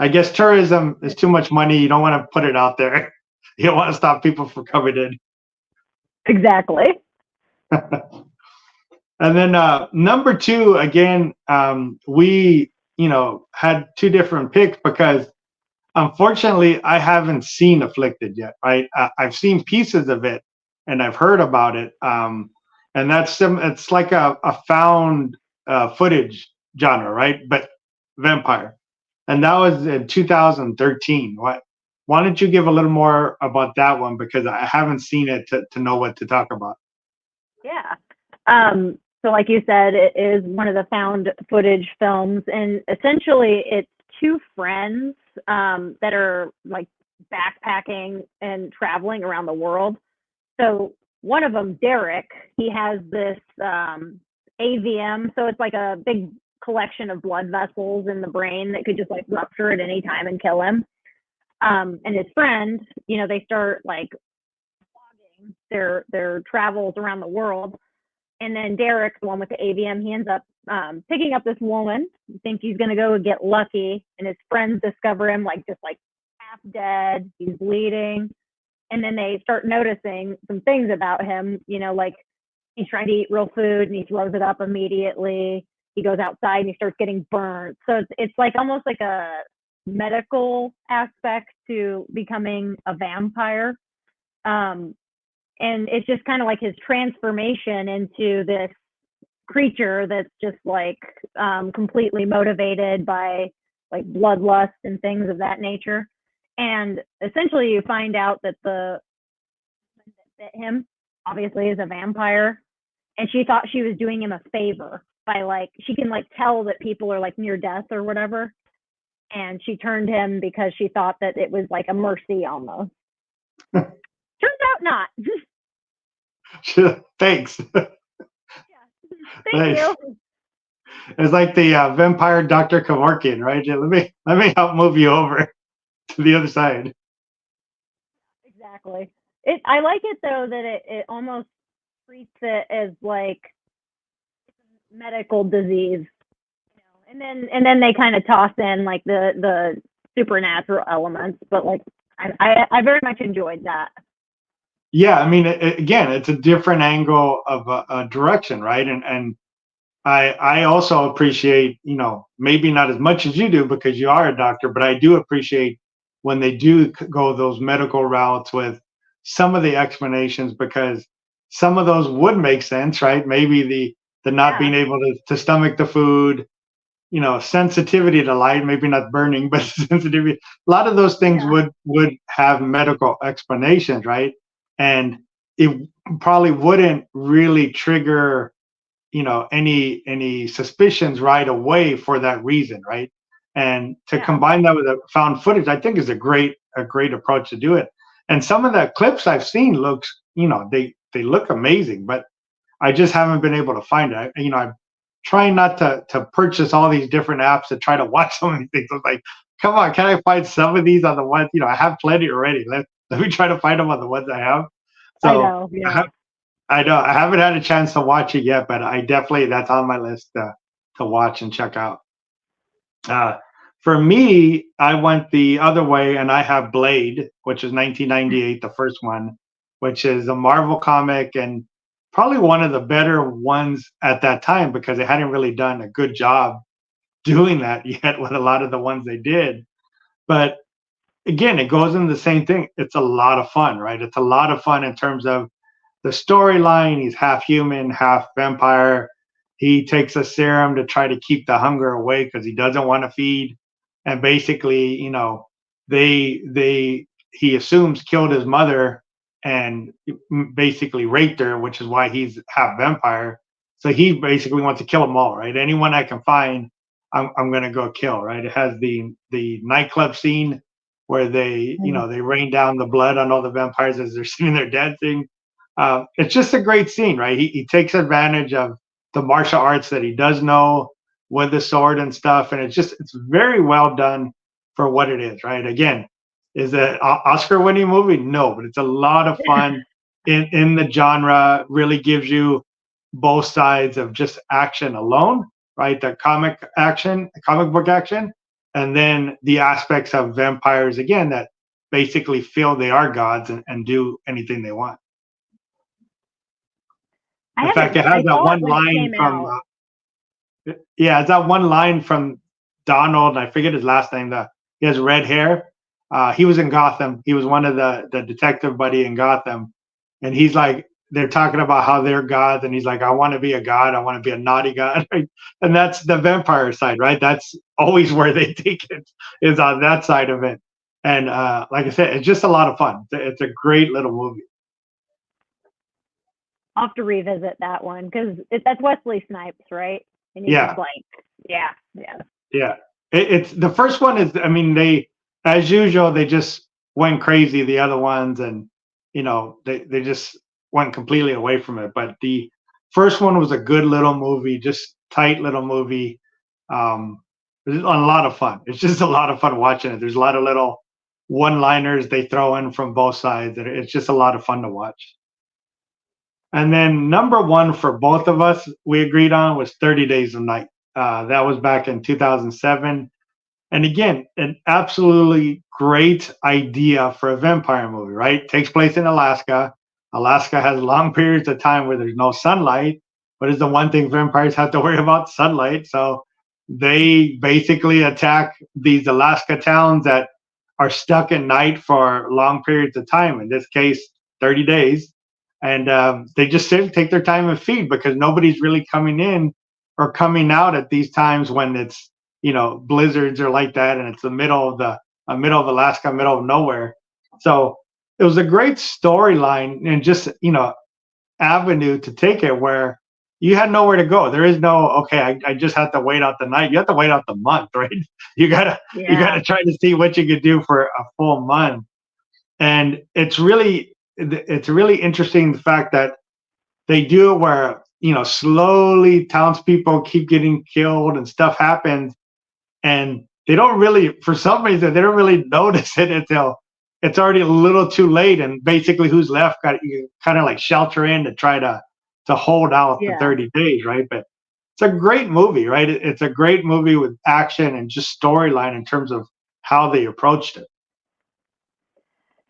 I guess tourism is too much money. You don't want to put it out there. You don't want to stop people from coming in. Exactly. And then number 2, again, we had 2 different picks because unfortunately I haven't seen Afflicted yet. Right, I've seen pieces of it and I've heard about it. And it's like a found footage genre, right? But vampire, and that was in 2013. Why don't you give a little more about that one because I haven't seen it to know what to talk about. Yeah. So like you said, it is one of the found footage films, and essentially it's 2 friends that are like backpacking and traveling around the world. So one of them, Derek, he has this AVM, so it's like a big collection of blood vessels in the brain that could just like rupture at any time and kill him. And his friend, they start like vlogging their travels around the world. And then Derek, the one with the AVM, he ends up picking up this woman. You think he's gonna go get lucky, and his friends discover him just half dead. He's bleeding, and then they start noticing some things about him. Like he's trying to eat real food and he throws it up immediately. He goes outside and he starts getting burnt. So it's like almost like a medical aspect to becoming a vampire. And it's just kind of like his transformation into this creature that's just completely motivated by like bloodlust and things of that nature. And essentially you find out that the that bit him obviously is a vampire, and she thought she was doing him a favor by she can tell that people are near death or whatever, and she turned him because she thought that it was like a mercy almost. Turns out not. Thanks. Yeah. Thank you. It's like the vampire Dr. Kevorkian, right? Let me help move you over to the other side. Exactly. I like it though that it almost treats it as like medical disease, and then they kind of toss in like the supernatural elements, but I very much enjoyed that. Yeah, I mean, again, it's a different angle of a direction, right? And I also appreciate, maybe not as much as you do because you are a doctor, but I do appreciate when they do go those medical routes with some of the explanations, because some of those would make sense, right? Maybe the not being able to stomach the food, sensitivity to light, maybe not burning, but sensitivity. A lot of those things would have medical explanations, right? And it probably wouldn't really trigger, any suspicions right away for that reason, right? And to combine that with a found footage, I think is a great approach to do it. And some of the clips I've seen looks, they look amazing, but I just haven't been able to find it. I'm trying not to purchase all these different apps to try to watch some of these things. I'm like, come on, can I find some of these on the ones, I have plenty already. Let me try to find them on the ones I have. So I know, yeah. I know I haven't had a chance to watch it yet, but I definitely, that's on my list to watch and check out. For me, I went the other way, and I have Blade, which is 1998, the first one, which is a Marvel comic and probably one of the better ones at that time because they hadn't really done a good job doing that yet with a lot of the ones they did. But again, it goes in the same thing. It's a lot of fun, right? It's a lot of fun in terms of the storyline. He's half human, half vampire. He takes a serum to try to keep the hunger away because he doesn't want to feed. And basically, he assumes killed his mother and basically raped her, which is why he's half vampire. So he basically wants to kill them all, right? Anyone I can find, I'm gonna go kill, right? It has the nightclub scene where they rain down the blood on all the vampires as they're sitting there dancing. It's just a great scene, right? He takes advantage of the martial arts that he does know with the sword and stuff, and it's very well done for what it is, right? Again, is it an Oscar-winning movie? No, but it's a lot of fun in the genre. Really gives you both sides of just action alone, right? The comic book action, and then the aspects of vampires again that basically feel they are gods and do anything they want. In fact, it has that one line from it's that one line from Donald. I forget his last name. He has red hair. He was in Gotham. He was one of the detective buddy in Gotham, and he's like, they're talking about how they're gods, and he's like, I want to be a god. I want to be a naughty god. Right? And that's the vampire side, right? That's always where they take it, is on that side of it. And like I said, it's just a lot of fun. It's a great little movie. I'll have to revisit that one because that's Wesley Snipes, right? And he's Yeah. Yeah. It's the first one is, I mean, they, as usual, they just went crazy, the other ones, and they just went completely away from it. But the first one was a good little movie, just tight little movie. It was a lot of fun. It's just a lot of fun watching it. There's a lot of little one-liners they throw in from both sides. It's just a lot of fun to watch. And then number one for both of us, we agreed on was 30 Days of Night. That was back in 2007. And again, an absolutely great idea for a vampire movie, right? Takes place in Alaska. Alaska has long periods of time where there's no sunlight, but it's the one thing vampires have to worry about, sunlight. So they basically attack these Alaska towns that are stuck at night for long periods of time, in this case, 30 days. And they just take their time and feed because nobody's really coming in or coming out at these times when it's, blizzards or like that, and it's the middle of Alaska, middle of nowhere. So it was a great storyline and just avenue to take it where you had nowhere to go. There is no okay. I just have to wait out the night. You have to wait out the month, right? You gotta try to see what you could do for a full month, and it's really interesting the fact that they do it where slowly townspeople keep getting killed and stuff happens. And they don't really, for some reason, they don't really notice it until it's already a little too late. And basically, who's left got you kind of like shelter in to try to hold out for 30 days, right? But it's a great movie, right? It's a great movie with action and just storyline in terms of how they approached it.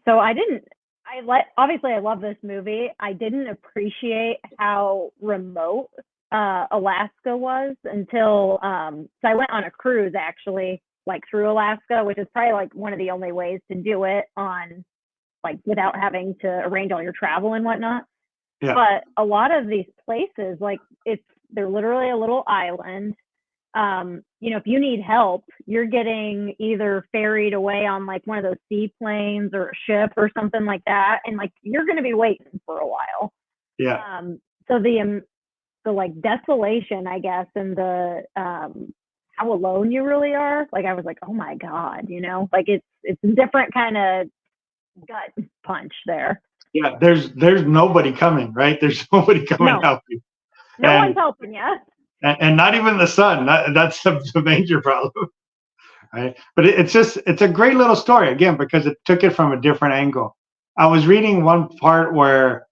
So obviously I love this movie. I didn't appreciate how remote Alaska was until so I went on a cruise actually, like through Alaska, which is probably like one of the only ways to do it on like without having to arrange all your travel and whatnot. Yeah. But a lot of these places, like they're literally a little island. If you need help, you're getting either ferried away on like one of those seaplanes or a ship or something like that, and like you're going to be waiting for a while. Yeah. So the like desolation, I guess, and the how alone you really are. Like I was like, oh my god, like it's a different kind of gut punch there. Yeah, there's nobody coming, right? There's nobody coming helping. No one's helping you. And not even the sun. That's the major problem, right? But it's a great little story again because it took it from a different angle. I was reading one part where,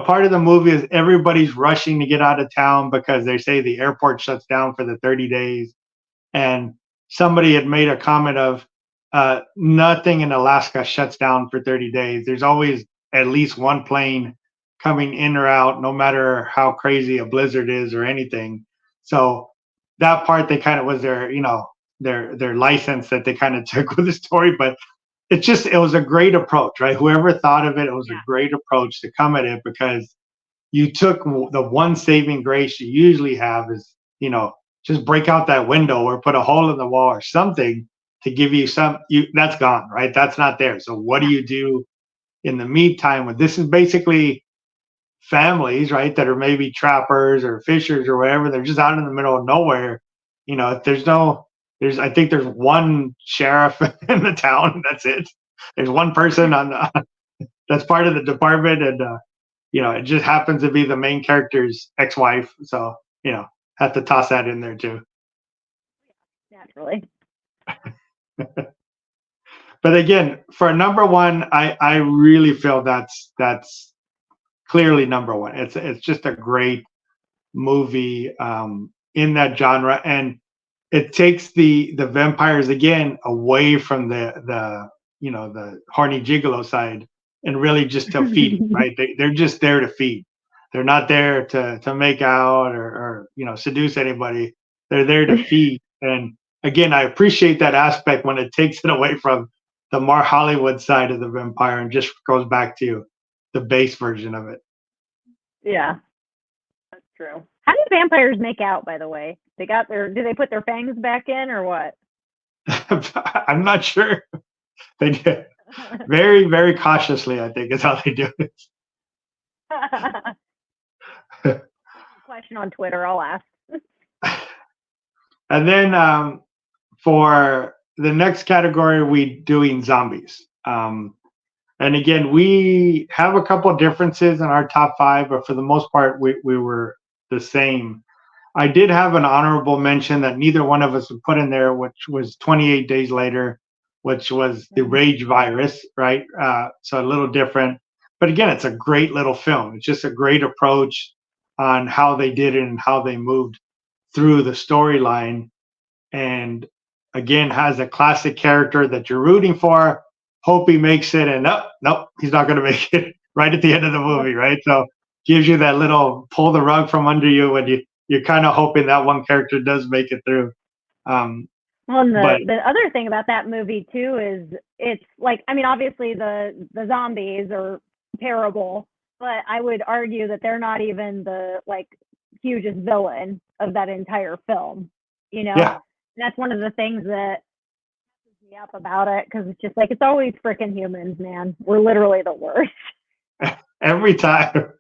part of the movie is everybody's rushing to get out of town because they say the airport shuts down for the 30 days. And somebody had made a comment of nothing in Alaska shuts down for 30 days. There's always at least one plane coming in or out, no matter how crazy a blizzard is or anything. So that part they kind of was their, their license that they kind of took with the story. But it was a great approach, right? Whoever thought of it, it was a great approach to come at it because you took the one saving grace you usually have is, just break out that window or put a hole in the wall or something to give you that's gone, right? That's not there. So what do you do in the meantime when this is basically families, right, that are maybe trappers or fishers or whatever, they're just out in the middle of nowhere. I think there's one sheriff in the town. That's it. There's one person that's part of the department, and it just happens to be the main character's ex-wife. So have to toss that in there too. Naturally. But again, for number one, I really feel that's clearly number one. It's just a great movie in that genre, and it takes the vampires again away from the horny gigolo side and really just to feed, right? They're just there to feed. They're not there to make out or seduce anybody. They're there to feed. And again, I appreciate that aspect when it takes it away from the more Hollywood side of the vampire and just goes back to the base version of it. Yeah, that's true. How do vampires make out, by the way? Do they put their fangs back in or what? I'm not sure. They do. Very, very cautiously, I think, is how they do it. Question on Twitter, I'll ask. And then for the next category, we doing zombies. And again, we have a couple of differences in our top five, but for the most part, we were the same. I did have an honorable mention that neither one of us would put in there, which was 28 Days Later, which was the Rage virus, right? So a little different. But again, it's a great little film. It's just a great approach on how they did it and how they moved through the storyline. And again, has a classic character that you're rooting for. Hope he makes it, and nope, he's not going to make it right at the end of the movie, right? So gives you that little pull the rug from under you when you're kind of hoping that one character does make it through. Well, and the other thing about that movie too is it's like, I mean, obviously the zombies are terrible, but I would argue that they're not even the like hugest villain of that entire film. You know, Yeah. And that's one of the things that messes me up about it, because it's just like, it's always freaking humans, man. We're literally the worst. Every time.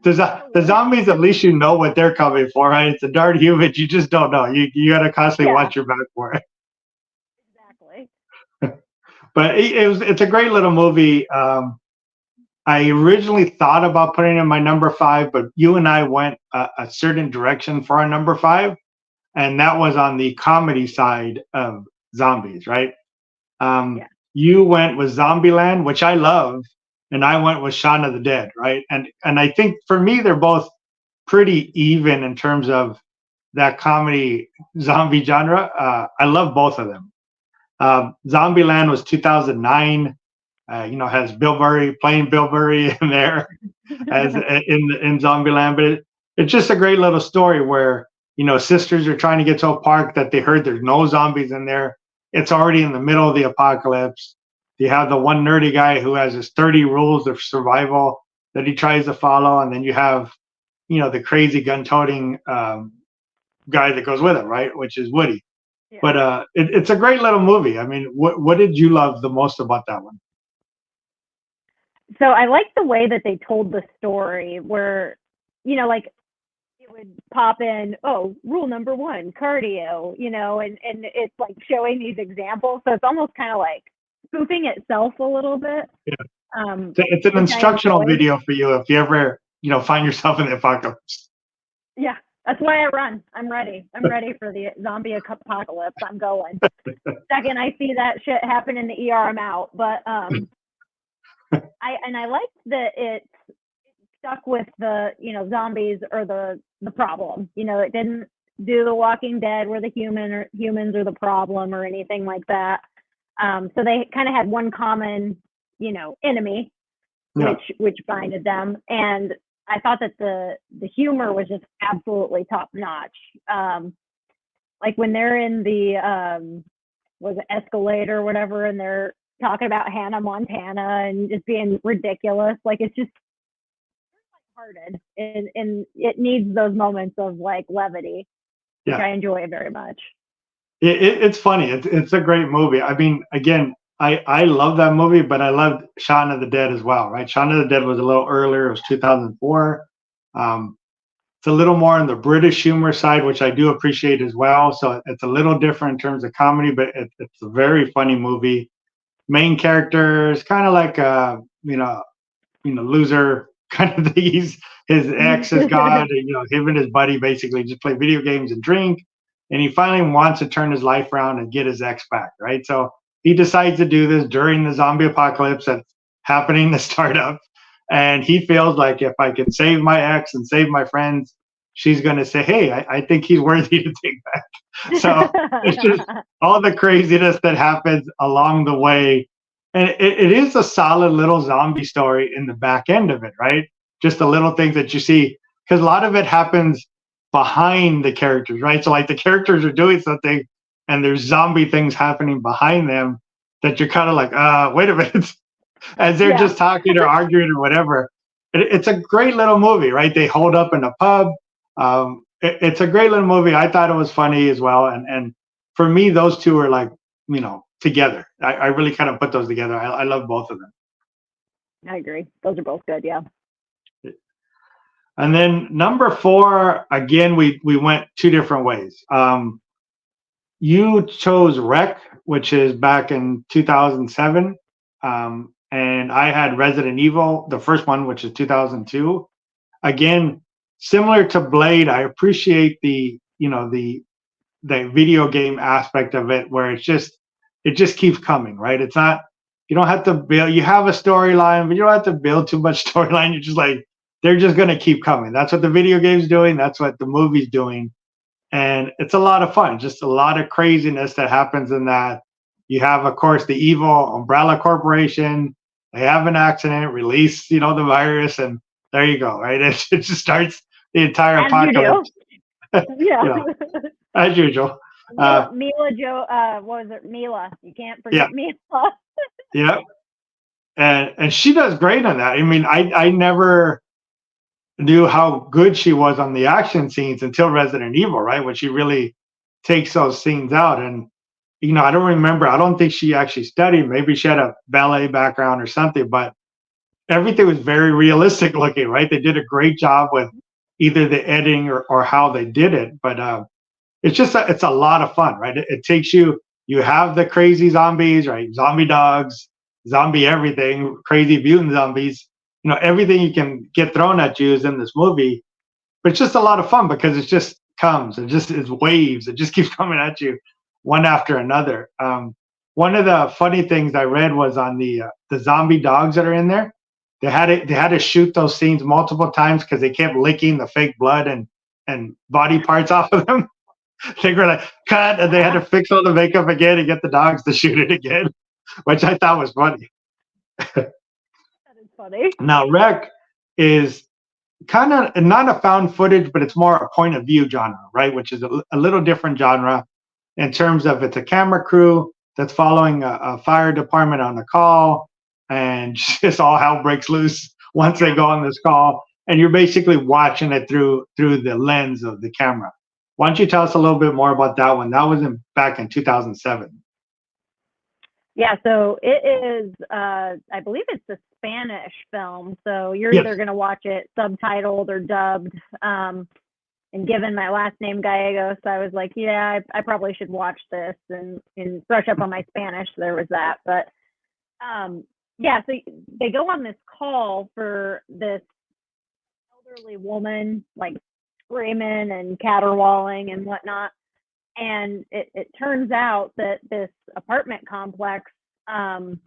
The zombies, at least you know what they're coming for, right? It's a darn humans, you just don't know. You got to constantly watch your back for it. Exactly. But it's a great little movie. I originally thought about putting in my number five, but you and I went a certain direction for our number five, and that was on the comedy side of zombies, right? You went with Zombieland, which I love, and I went with Shaun of the Dead, right? And I think for me, they're both pretty even in terms of that comedy zombie genre. I love both of them. Zombieland was 2009. Has Bill Murray playing Bill Murray in there as in Zombieland, but it's just a great little story where sisters are trying to get to a park that they heard there's no zombies in there. It's already in the middle of the apocalypse. You have the one nerdy guy who has his 30 rules of survival that he tries to follow, and then you have the crazy gun-toting guy that goes with him, right? Which is Woody. Yeah. But it's a great little movie. I mean, what did you love the most about that one? So I like the way that they told the story, where like it would pop in, rule number 1, cardio, and it's like showing these examples. So it's almost kind of like spoofing itself a little bit. Yeah. It's an instructional video for you if you ever find yourself in the apocalypse. Yeah, that's why I run. I'm ready. I'm ready for the zombie apocalypse. I'm going. Second I see that shit happen in the ER, I'm out. But I liked that it stuck with the zombies are the problem. It didn't do The Walking Dead where the humans are the problem or anything like that. So they kind of had one common enemy, which binded them. And I thought that the humor was just absolutely top notch. Like when they're in the was it Escalator or whatever, and they're talking about Hannah Montana and just being ridiculous. Like it's just hearted, and it needs those moments of like levity, which I enjoy very much. It's funny. It's a great movie. I mean, again, I love that movie, but I loved Shaun of the Dead as well, right? Shaun of the Dead was a little earlier. It was 2004. It's a little more on the British humor side, which I do appreciate as well. So it's a little different in terms of comedy, but it's a very funny movie. Main character is kind of like loser kind of thing. His ex is God, and him and his buddy basically just play video games and drink. And he finally wants to turn his life around and get his ex back, right? So he decides to do this during the zombie apocalypse that's happening to start up. And he feels like if I can save my ex and save my friends, she's going to say, hey, I think he's worthy to take back. So it's just all the craziness that happens along the way. And it is a solid little zombie story in the back end of it, right? Just the little things that you see, because a lot of it happens behind the characters, right? So like the characters are doing something and there's zombie things happening behind them that you're kind of like, wait a minute, as they're just talking or arguing or whatever. It's a great little movie, right? They hold up in a pub. It's a great little movie. I thought it was funny as well. And for me, those two are like, together. I really kind of put those together. I love both of them. I agree. Those are both good. Yeah. And then number 4, again, we went 2 different ways. You chose Wreck, which is back in 2007. and I had Resident Evil, the first one, which is 2002. Again, similar to Blade, I appreciate the video game aspect of it, where it just keeps coming, right? It's not, you don't have to build, you have a storyline, but you don't have to build too much storyline. You're just like, they're just going to keep coming. That's what the video game's doing. That's what the movie's doing. And it's a lot of fun, just a lot of craziness that happens in that. You have, of course, the evil Umbrella Corporation. They have an accident, release, the virus, and there you go, right? It just starts the entire As you apocalypse. do. Yeah. As usual. Mila Joe, what was it? Mila. You can't forget Mila. Yeah. And she does great on that. I mean, I never knew how good she was on the action scenes until Resident Evil, right? When she really takes those scenes out. And, I don't remember. I don't think she actually studied. Maybe she had a ballet background or something, but everything was very realistic looking, right? They did a great job with either the editing or how they did it. But it's a lot of fun, right? It takes you have the crazy zombies, right? Zombie dogs, zombie everything, crazy mutant zombies. Everything you can get thrown at you is in this movie. But it's just a lot of fun because it just comes. It's waves. It just keeps coming at you one after another. One of the funny things I read was on the zombie dogs that are in there. They had to shoot those scenes multiple times because they kept licking the fake blood and body parts off of them. They were like, cut, and they had to fix all the makeup again and get the dogs to shoot it again, which I thought was funny. That is funny. Now, Rec is kind of not a found footage, but it's more a point of view genre, right? Which is a little different genre in terms of it's a camera crew that's following a fire department on a call, and just all hell breaks loose once they go on this call, and you're basically watching it through the lens of the camera. Why don't you tell us a little bit more about that one? That was back in 2007. Yeah, so it is, I believe it's a Spanish film. So you're either going to watch it subtitled or dubbed. And given my last name Gallegos, I was like, yeah, I probably should watch this and brush up on my Spanish. There was that. But yeah, so they go on this call for this elderly woman, like screaming and caterwauling and whatnot. And it turns out that this apartment complex is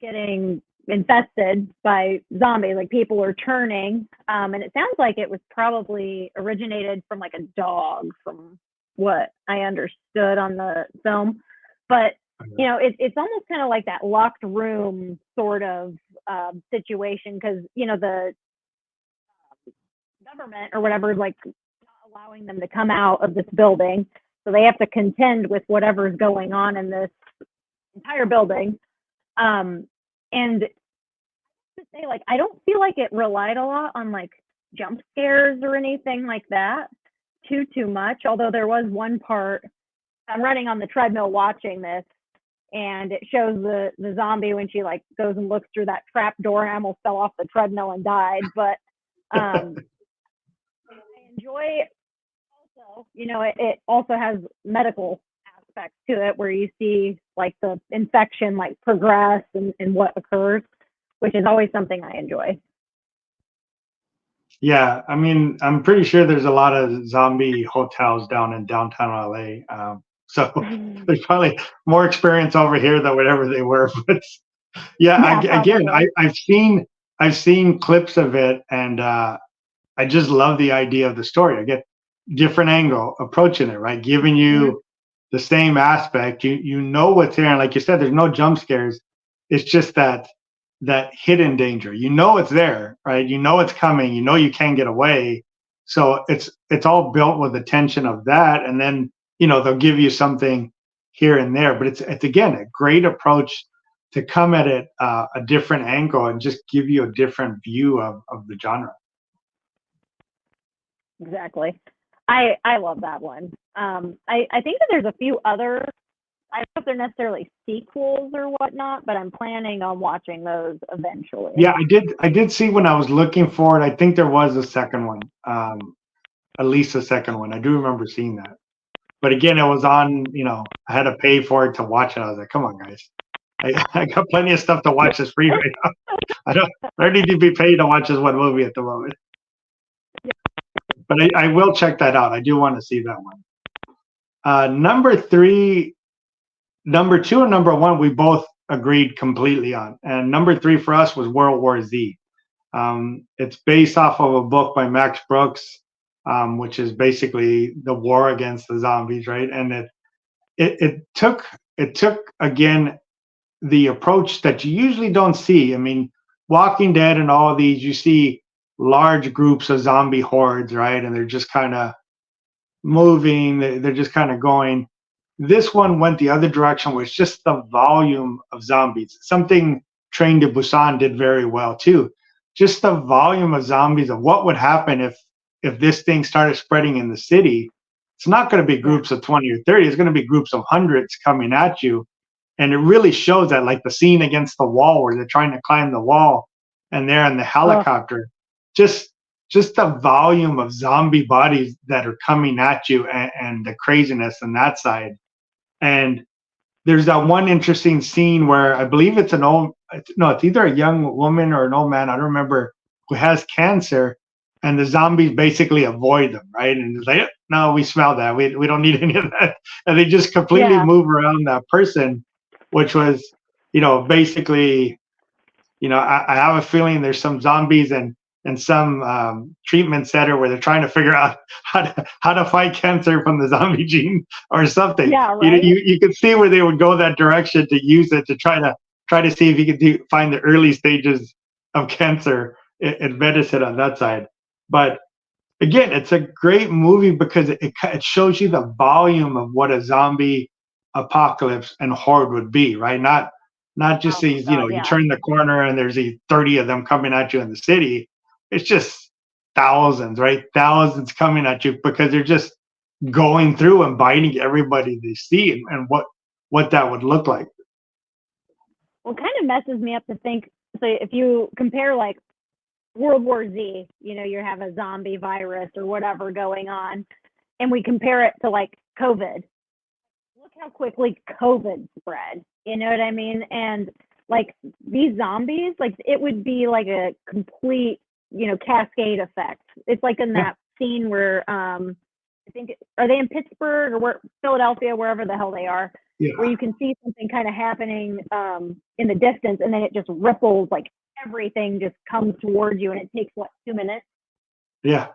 getting infested by zombies. Like, people are turning. And it sounds like it was probably originated from like a dog, from what I understood on the film. But, it's almost kind of like that locked room sort of situation, because, the government or whatever is like allowing them to come out of this building, so they have to contend with whatever's going on in this entire building. And to say, like, I don't feel like it relied a lot on like jump scares or anything like that too much, although there was one part, I'm running on the treadmill watching this, and it shows the zombie when she like goes and looks through that trap door, and I almost fell off the treadmill and died. But I enjoy also, it also has medical aspects to it, where you see like the infection like progress and what occurs, which is always something I enjoy. Yeah, I mean, I'm pretty sure there's a lot of zombie hotels down in downtown LA. So there's probably more experience over here than whatever they were. But yeah, again, I've seen clips of it, and I just love the idea of the story. I get different angle approaching it, right? Giving you the same aspect. You know what's there, and like you said, there's no jump scares. It's just that hidden danger. It's there, right? It's coming. You can't get away. So it's all built with the tension of that, and then they'll give you something here and there. But it's again a great approach to come at it a different angle and just give you a different view of the genre. Exactly. I love that one. I think that there's a few other, I don't know if they're necessarily sequels or whatnot, but I'm planning on watching those eventually. Yeah, I did see when I was looking for it. I think there was a second one, at least a second one. I do remember seeing that. But again, it was on, I had to pay for it to watch it. I was like, come on, guys. I got plenty of stuff to watch that's free right now. I don't need to be paid to watch this one movie at the moment. But I will check that out. I do want to see that one. Number three, number two, and number one, we both agreed completely on. And number three for us was World War Z. It's based off of a book by Max Brooks, which is basically the war against the zombies, right? And it took again the approach that you usually don't see. I mean, Walking Dead and all of these, you see large groups of zombie hordes, right? And they're just kind of moving, they're just kind of going. This one went the other direction, where it's just the volume of zombies. Something Train to Busan did very well too. Just the volume of zombies, of what would happen if this thing started spreading in the city. It's not going to be groups of 20 or 30. It's going to be groups of hundreds coming at you. And it really shows that, like the scene against the wall where they're trying to climb the wall and they're in the helicopter. Just the volume of zombie bodies that are coming at you, and the craziness on that side. And there's that one interesting scene where I believe it's it's either a young woman or an old man, I don't remember, who has cancer, and the zombies basically avoid them, right? And it's like, no, we smell that. We don't need any of that. And they just completely move around that person, which was, basically, I have a feeling there's some zombies and some treatment center where they're trying to figure out how to fight cancer from the zombie gene or something. Yeah, right. You could see where they would go that direction to use it to try to see if you could find the early stages of cancer in medicine on that side. But again, it's a great movie because it shows you the volume of what a zombie apocalypse and horde would be, right? Not just these, you turn the corner and there's these 30 of them coming at you in the city. It's just thousands, right? Thousands coming at you because they're just going through and biting everybody they see, and what that would look like. Well, it kind of messes me up to think. So if you compare like World War Z, you have a zombie virus or whatever going on, and we compare it to like COVID. Look how quickly COVID spread. You know what I mean? And like these zombies, like it would be like a complete, cascade effect. It's like in that scene where I think, are they in Pittsburgh or Philadelphia, wherever the hell they are, where you can see something kind of happening in the distance, and then it just ripples, like everything just comes towards you, and it takes 2 minutes. Yeah.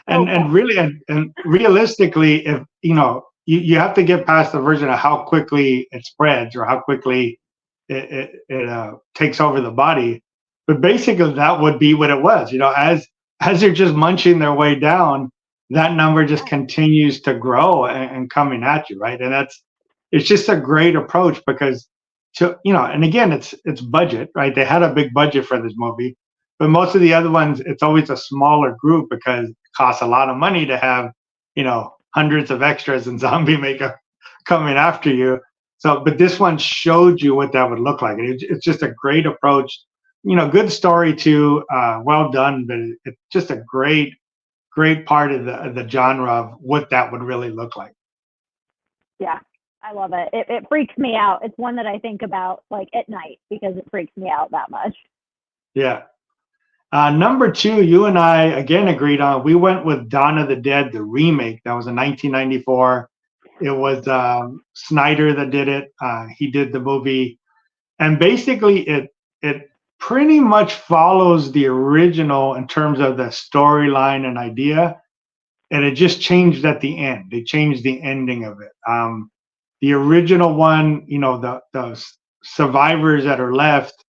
And really, and realistically, if you have to get past the version of how quickly it spreads or how quickly it takes over the body. But basically, that would be what it was. As they're just munching their way down, that number just continues to grow and coming at you, right? And it's just a great approach because and again, it's budget, right? They had a big budget for this movie, but most of the other ones, it's always a smaller group because it costs a lot of money to have, hundreds of extras and zombie makeup coming after you. So, but this one showed you what that would look like. It's just a great approach. Good story too, well done, but it's just a great part of the genre of what that would really look like. Yeah, I love it. It freaks me out. It's one that I think about like at night because it freaks me out that much. Yeah. Number two, you and I again agreed on. We went with Dawn of the Dead, the remake. That was in 1994. It was Snyder that did it. He did the movie, and basically it pretty much follows the original in terms of the storyline and idea, and it just changed at the end. They changed the ending of it. The original one, the survivors that are left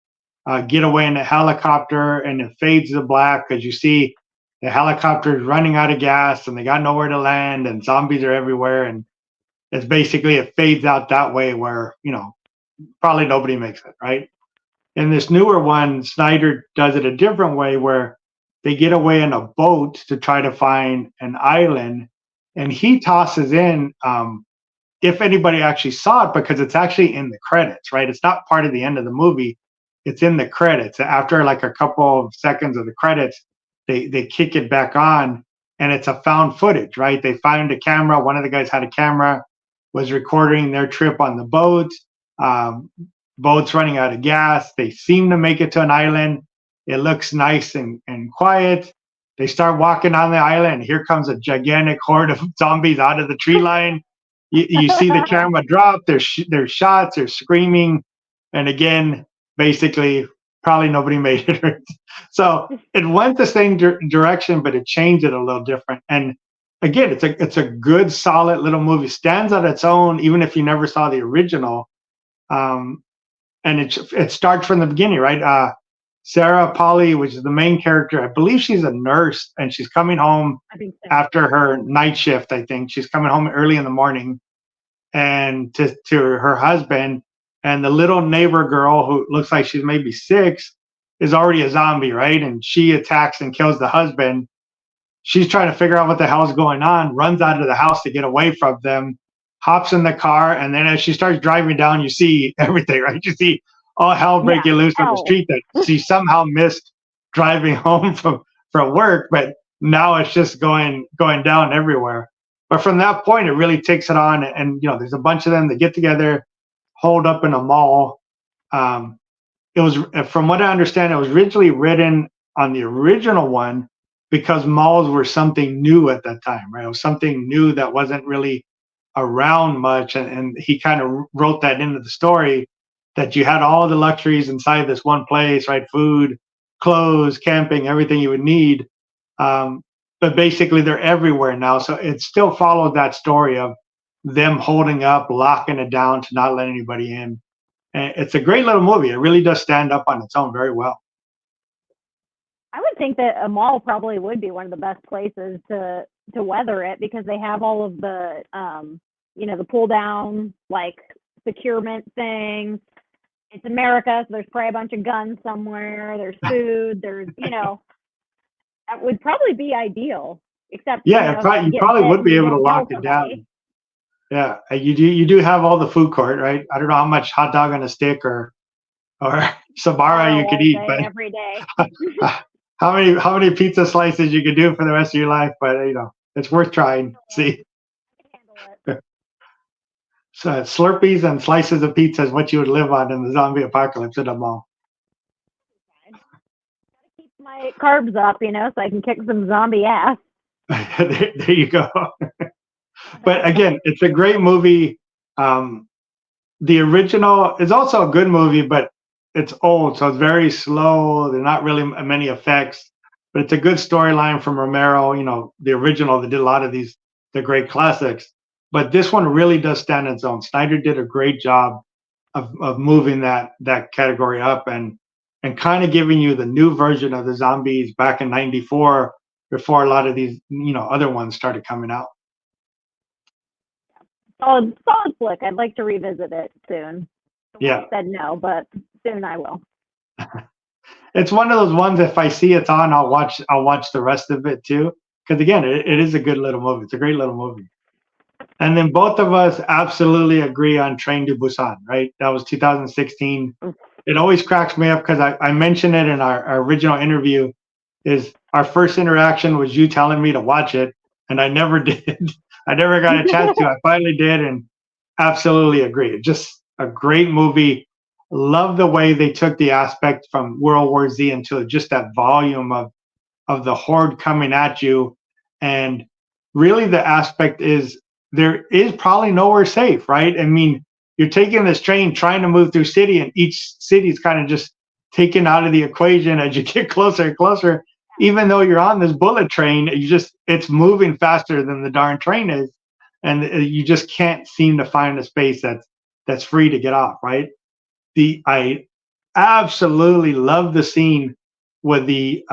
get away in a helicopter, and it fades to black because you see the helicopter is running out of gas and they got nowhere to land and zombies are everywhere, and it's basically, it fades out that way where probably nobody makes it, right? In this newer one, Snyder does it a different way where they get away in a boat to try to find an island, and he tosses in if anybody actually saw it, because it's actually in the credits, right? It's not part of the end of the movie. It's in the credits. After like a couple of seconds of the credits, they kick it back on, and it's a found footage, right? They found a camera. One of the guys had a camera, was recording their trip on the boat. boat's running out of gas. They seem to make it to an island. It looks nice and quiet. They start walking on the island, and here comes a gigantic horde of zombies out of the tree line. You see the camera drop. There's shots. There's screaming, and again, basically, probably nobody made it. So it went the same direction, but it changed it a little different. And again, it's a good, solid little movie. Stands on its own, even if you never saw the original. And it starts from the beginning, right? Sarah Polly, which is the main character, I believe she's a nurse, and she's coming home after her night shift. I think she's coming home early in the morning, and to her husband, and the little neighbor girl who looks like she's maybe 6 is already a zombie, right? And she attacks and kills the husband. She's trying to figure out what the hell is going on, runs out of the house to get away from them, hops in the car, and then as she starts driving down, you see everything, right? You see all hell breaking loose on the street that she somehow missed driving home from work, but now it's just going down everywhere. But from that point, it really takes it on, and there's a bunch of them that get together, hold up in a mall. It was, from what I understand, it was originally written on the original one because malls were something new at that time, right? It was something new that wasn't really around much, and he kind of wrote that into the story, that you had all the luxuries inside this one place, right? Food, clothes, camping, everything you would need. But basically they're everywhere now. So it still followed that story of them holding up, locking it down to not let anybody in. And it's a great little movie. It really does stand up on its own very well. I would think that a mall probably would be one of the best places to weather it, because they have all of the, the pull down, like, securement things. It's America, so there's probably a bunch of guns somewhere. There's food. There's, that would probably be ideal. Except, you probably would be able to lock it down. Yeah, you do have all the food court, right? I don't know how much hot dog on a stick or Sabara you could eat, but every day. how many pizza slices you could do for the rest of your life? But it's worth trying. See. So Slurpees and slices of pizza is what you would live on in the zombie apocalypse in a mall. Gotta keep my carbs up, so I can kick some zombie ass. there you go. But again, it's a great movie. The original is also a good movie, but it's old, so it's very slow. There are not really many effects, but it's a good storyline from Romero. The original that did a lot of the great classics. But this one really does stand on its own. Snyder did a great job of moving that category up and kind of giving you the new version of the zombies back in '94 before a lot of these other ones started coming out. Solid flick. I'd like to revisit it soon. I said no, but soon I will. It's one of those ones, if I see it's on, I'll watch the rest of it too. Because again, it is a good little movie. It's a great little movie. And then both of us absolutely agree on Train to Busan, right? That was 2016. It always cracks me up because I mentioned it in our original interview, is our first interaction was you telling me to watch it, and I never did. I never got a chance to. I finally did, and absolutely agree. It's just a great movie. Love the way they took the aspect from World War Z into just that volume of the horde coming at you. And really the aspect is there is probably nowhere safe, right? I mean, you're taking this train trying to move through city, and each city is kind of just taken out of the equation as you get closer and closer. Even though you're on this bullet train, it's moving faster than the darn train is, and you just can't seem to find a space that's free to get off, right? I absolutely love the scene with the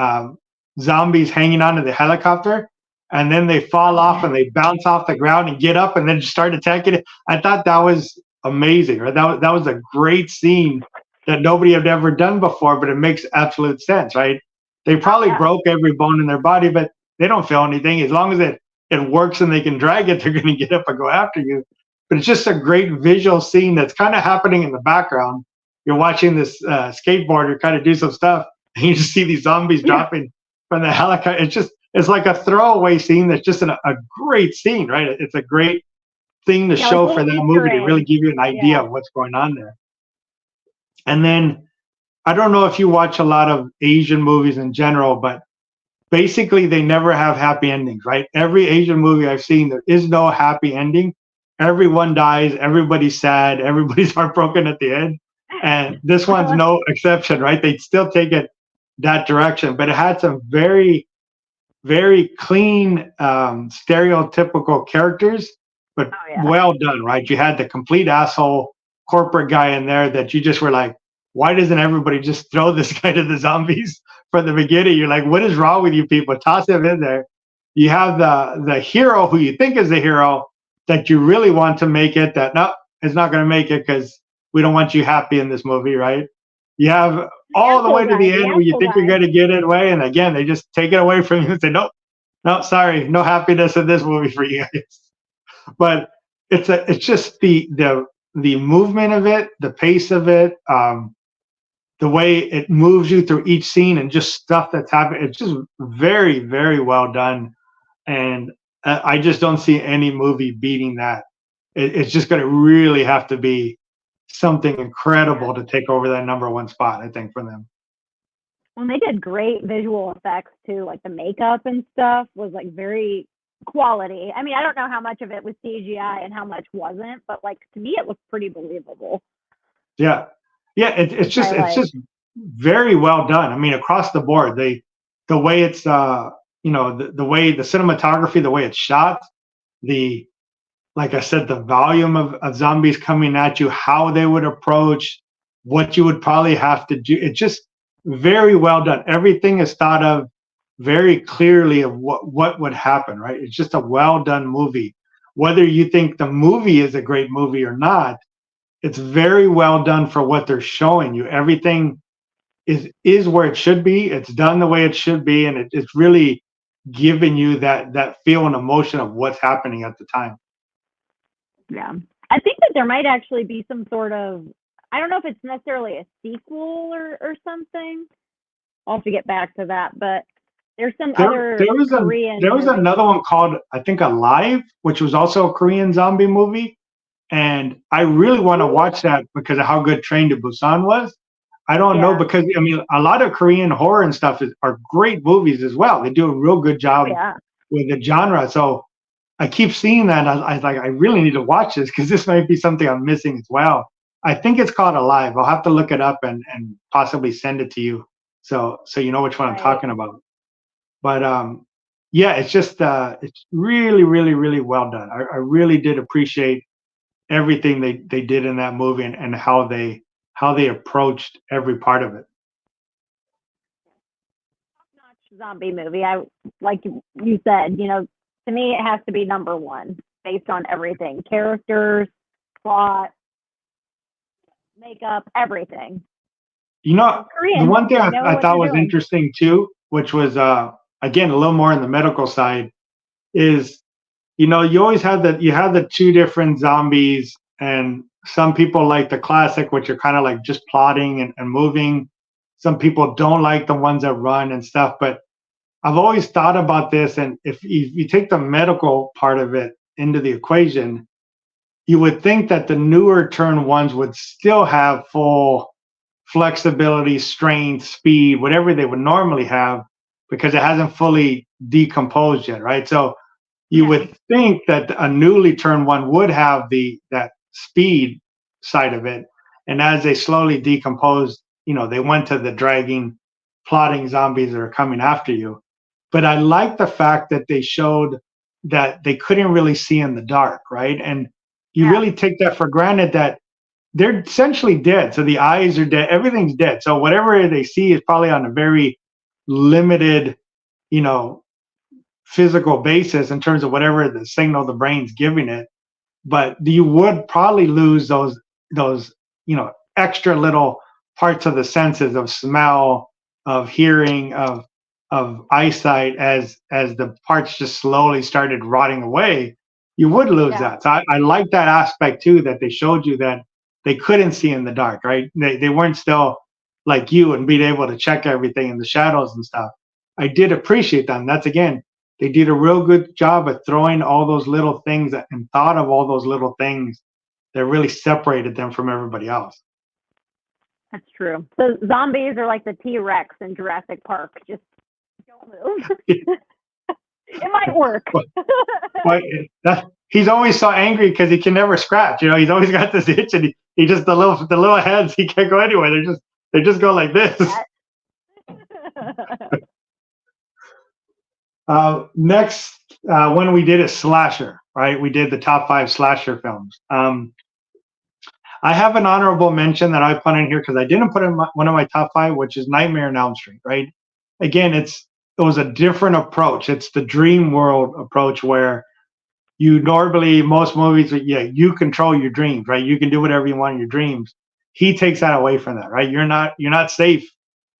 zombies hanging onto the helicopter, and then they fall off and they bounce off the ground and get up and then just start attacking it. I thought that was amazing, right? That was a great scene that nobody had ever done before, but it makes absolute sense, right? They probably broke every bone in their body, but they don't feel anything. As long as it works and they can drag it, they're going to get up and go after you. But it's just a great visual scene that's kind of happening in the background. You're watching this skateboarder kind of do some stuff, and you just see these zombies dropping from the helicopter. It's like a throwaway scene that's just a great scene, right? It's a great thing to show for that movie to really give you an idea of what's going on there. And then I don't know if you watch a lot of Asian movies in general, but basically they never have happy endings, right? Every Asian movie I've seen, there is no happy ending. Everyone dies, everybody's sad, everybody's heartbroken at the end. And this one's no exception, right? They still take it that direction, but it had some very, very clean, stereotypical characters, but well done, right? You had the complete asshole corporate guy in there that you just were like, why doesn't everybody just throw this guy to the zombies from the beginning? You're like, what is wrong with you people? Toss him in there. You have the hero who you think is the hero that you really want to make it, that no, it's not going to make it because we don't want you happy in this movie, right? You have all the way to the end where you think you're going to get it away, and again, they just take it away from you and say, nope, no, sorry, no happiness in this movie for you guys. But it's just the movement of it, the pace of it, the way it moves you through each scene and just stuff that's happening. It's just very, very well done. And I just don't see any movie beating that. It's just going to really have to be something incredible to take over that #1 spot, I think, for them. Well, they did great visual effects too, like the makeup and stuff was like very quality. I mean, I don't know how much of it was CGI and how much wasn't, but like to me, it looked pretty believable. Yeah, it's just very well done. I mean, across the board, the way it's the way the cinematography, the way it's shot, like I said, the volume of zombies coming at you, how they would approach, what you would probably have to do. It's just very well done. Everything is thought of very clearly of what would happen, right? It's just a well done movie. Whether you think the movie is a great movie or not, it's very well done for what they're showing you. Everything is where it should be. It's done the way it should be, and it's really giving you that feel and emotion of what's happening at the time. Yeah, I think that there might actually be some sort of, I don't know if it's necessarily a sequel or something. I'll have to get back to that, but there's other Korean. There was another one called, I think, Alive, which was also a Korean zombie movie. And I really want to watch that because of how good Train to Busan was. I don't know, because I mean, a lot of Korean horror and stuff are great movies as well. They do a real good job with the genre. So I keep seeing that. I was like, I really need to watch this because this might be something I'm missing as well. I think it's called Alive. I'll have to look it up and possibly send it to you, so you know which one I'm talking about. But yeah, it's just it's really, really, really well done. I really did appreciate everything they did in that movie and how they approached every part of it. Top-notch zombie movie. I like you said, to me it has to be #1 based on everything: characters, plot, makeup, everything. The one thing I thought was interesting too, which was again a little more in the medical side, is you always have the two different zombies, and some people like the classic, which are kind of like just plotting and moving. Some people don't like the ones that run and stuff. But I've always thought about this, and if you take the medical part of it into the equation, you would think that the newer turn ones would still have full flexibility, strength, speed, whatever they would normally have, because it hasn't fully decomposed yet, right? So you would think that a newly turned one would have that speed side of it. And as they slowly decomposed, they went to the dragging, plotting zombies that are coming after you. But I like the fact that they showed that they couldn't really see in the dark, right? And you really take that for granted that they're essentially dead. So the eyes are dead. Everything's dead. So whatever they see is probably on a very limited, physical basis in terms of whatever the signal the brain's giving it. But you would probably lose those extra little parts of the senses of smell, of hearing, of eyesight as the parts just slowly started rotting away. You would lose that. So I like that aspect too, that they showed you that they couldn't see in the dark, right? They weren't still like you and being able to check everything in the shadows and stuff. I did appreciate that. And that's, again, they did a real good job of throwing all those little things and thought of all those little things that really separated them from everybody else. That's true. So zombies are like the T-Rex in Jurassic Park. Just don't move. It might work. He's always so angry because he can never scratch. You know, he's always got this itch, and he just the little heads. He can't go anywhere. They just go like this. Next one we did is slasher. Right, we did the top 5 slasher films. I have an honorable mention that I put in here because I didn't put in one of my top 5, which is Nightmare on Elm Street. Right, again, it was a different approach. It's the dream world approach where you normally, most movies, you control your dreams, right? You can do whatever you want in your dreams. He takes that away from that, right? You're not safe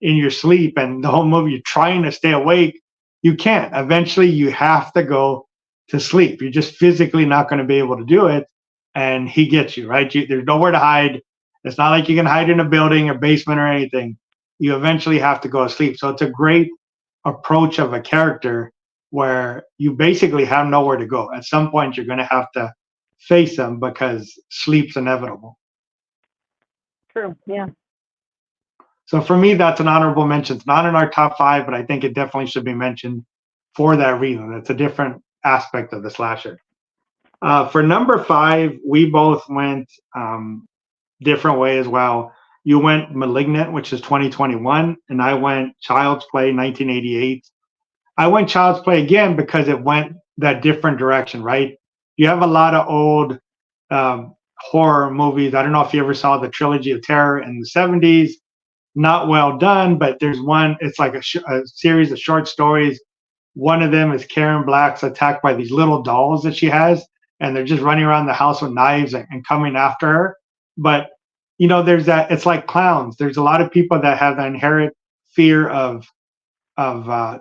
in your sleep, and the whole movie you're trying to stay awake. You can't. Eventually, you have to go to sleep. You're just physically not going to be able to do it, and he gets you, right? There's nowhere to hide. It's not like you can hide in a building or basement or anything. You eventually have to go to sleep. So it's a great approach of a character where you basically have nowhere to go. At some point, you're going to have to face them because sleep's inevitable. True, yeah. So for me, that's an honorable mention. It's not in our top 5, but I think it definitely should be mentioned for that reason. It's a different aspect of the slasher. For number 5, we both went different way as well. You went Malignant, which is 2021, and I went Child's Play, 1988. I went Child's Play again because it went that different direction, right? You have a lot of old horror movies. I don't know if you ever saw the Trilogy of Terror in the 70s. Not well done, but there's one, it's like a series of short stories. One of them is Karen Black's attacked by these little dolls that she has, and they're just running around the house with knives and coming after her. But, you know, there's that, it's like clowns. There's a lot of people that have that inherent fear of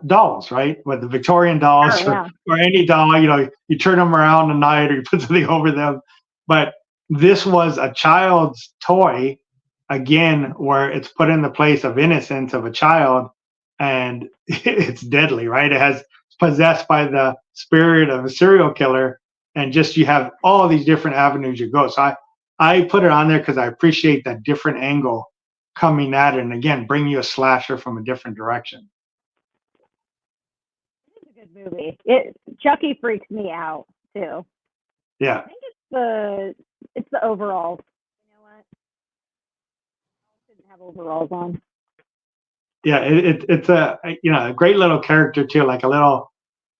dolls, right? With the Victorian dolls or any doll, you know, you turn them around at night or you put something over them. But this was a child's toy, again, where it's put in the place of innocence of a child, and it's deadly, right? It's possessed by the spirit of a serial killer, and just you have all these different avenues you go. So I put it on there because I appreciate that different angle coming at it, and again, bring you a slasher from a different direction. Movie. Chucky freaks me out too. Yeah. I think it's the overalls. You know what? I didn't have overalls on. Yeah, it's a great little character too, like a little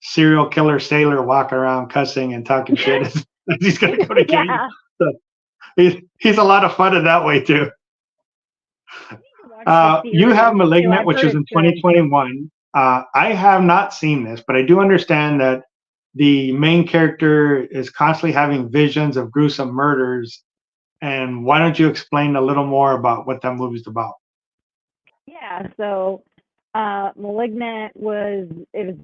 serial killer sailor walking around cussing and talking shit as he's gonna go to get you. So he's a lot of fun in that way too. You have Malignant, which is in 2021. I have not seen this, but I do understand that the main character is constantly having visions of gruesome murders. And why don't you explain a little more about what that movie's about? Yeah, so Malignant was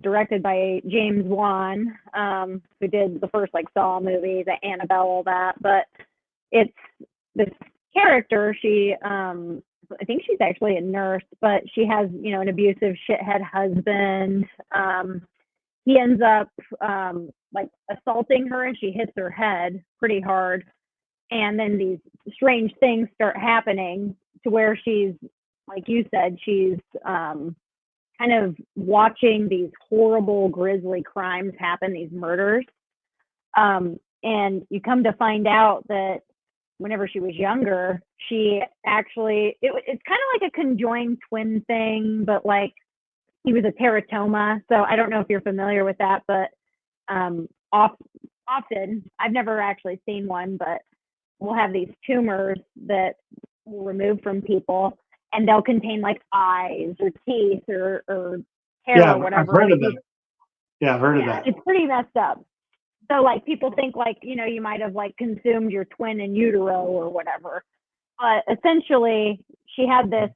directed by James Wan, who did the first like Saw movie, the Annabelle, all that. But it's this character, she I think she's actually a nurse, but she has, you know, an abusive shithead husband. He ends up like assaulting her, and she hits her head pretty hard. And then these strange things start happening to where she's, like you said, she's kind of watching these horrible, grisly crimes happen, these murders. And you come to find out that whenever she was younger, she actually, it's kind of like a conjoined twin thing, but like he was a teratoma. So I don't know if you're familiar with that, but often, I've never actually seen one, but we'll have these tumors that we'll remove from people, and they'll contain like eyes or teeth or hair or whatever. I've heard of that. Yeah, I've heard of that. It's pretty messed up. So like people think like, you know, you might have like consumed your twin in utero or whatever. But essentially she had this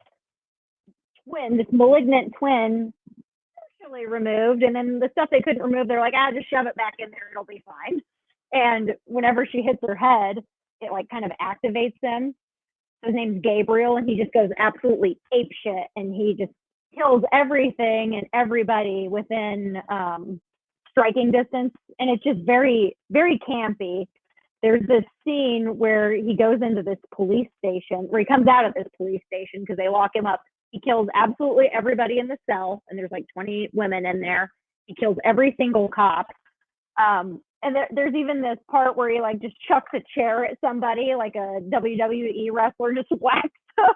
twin, this malignant twin, partially removed, and then the stuff they couldn't remove, they're like, just shove it back in there, it'll be fine. And whenever she hits her head, it like kind of activates them. His name's Gabriel, and he just goes absolutely apeshit, and he just kills everything and everybody within striking distance. And it's just very, very campy. there's this scene where he goes into this police station, where he comes out of this police station because they lock him up. He kills absolutely everybody in the cell, and there's like 20 women in there. He kills every single cop. And there's even this part where he like just chucks a chair at somebody, like a WWE wrestler, just whacks them.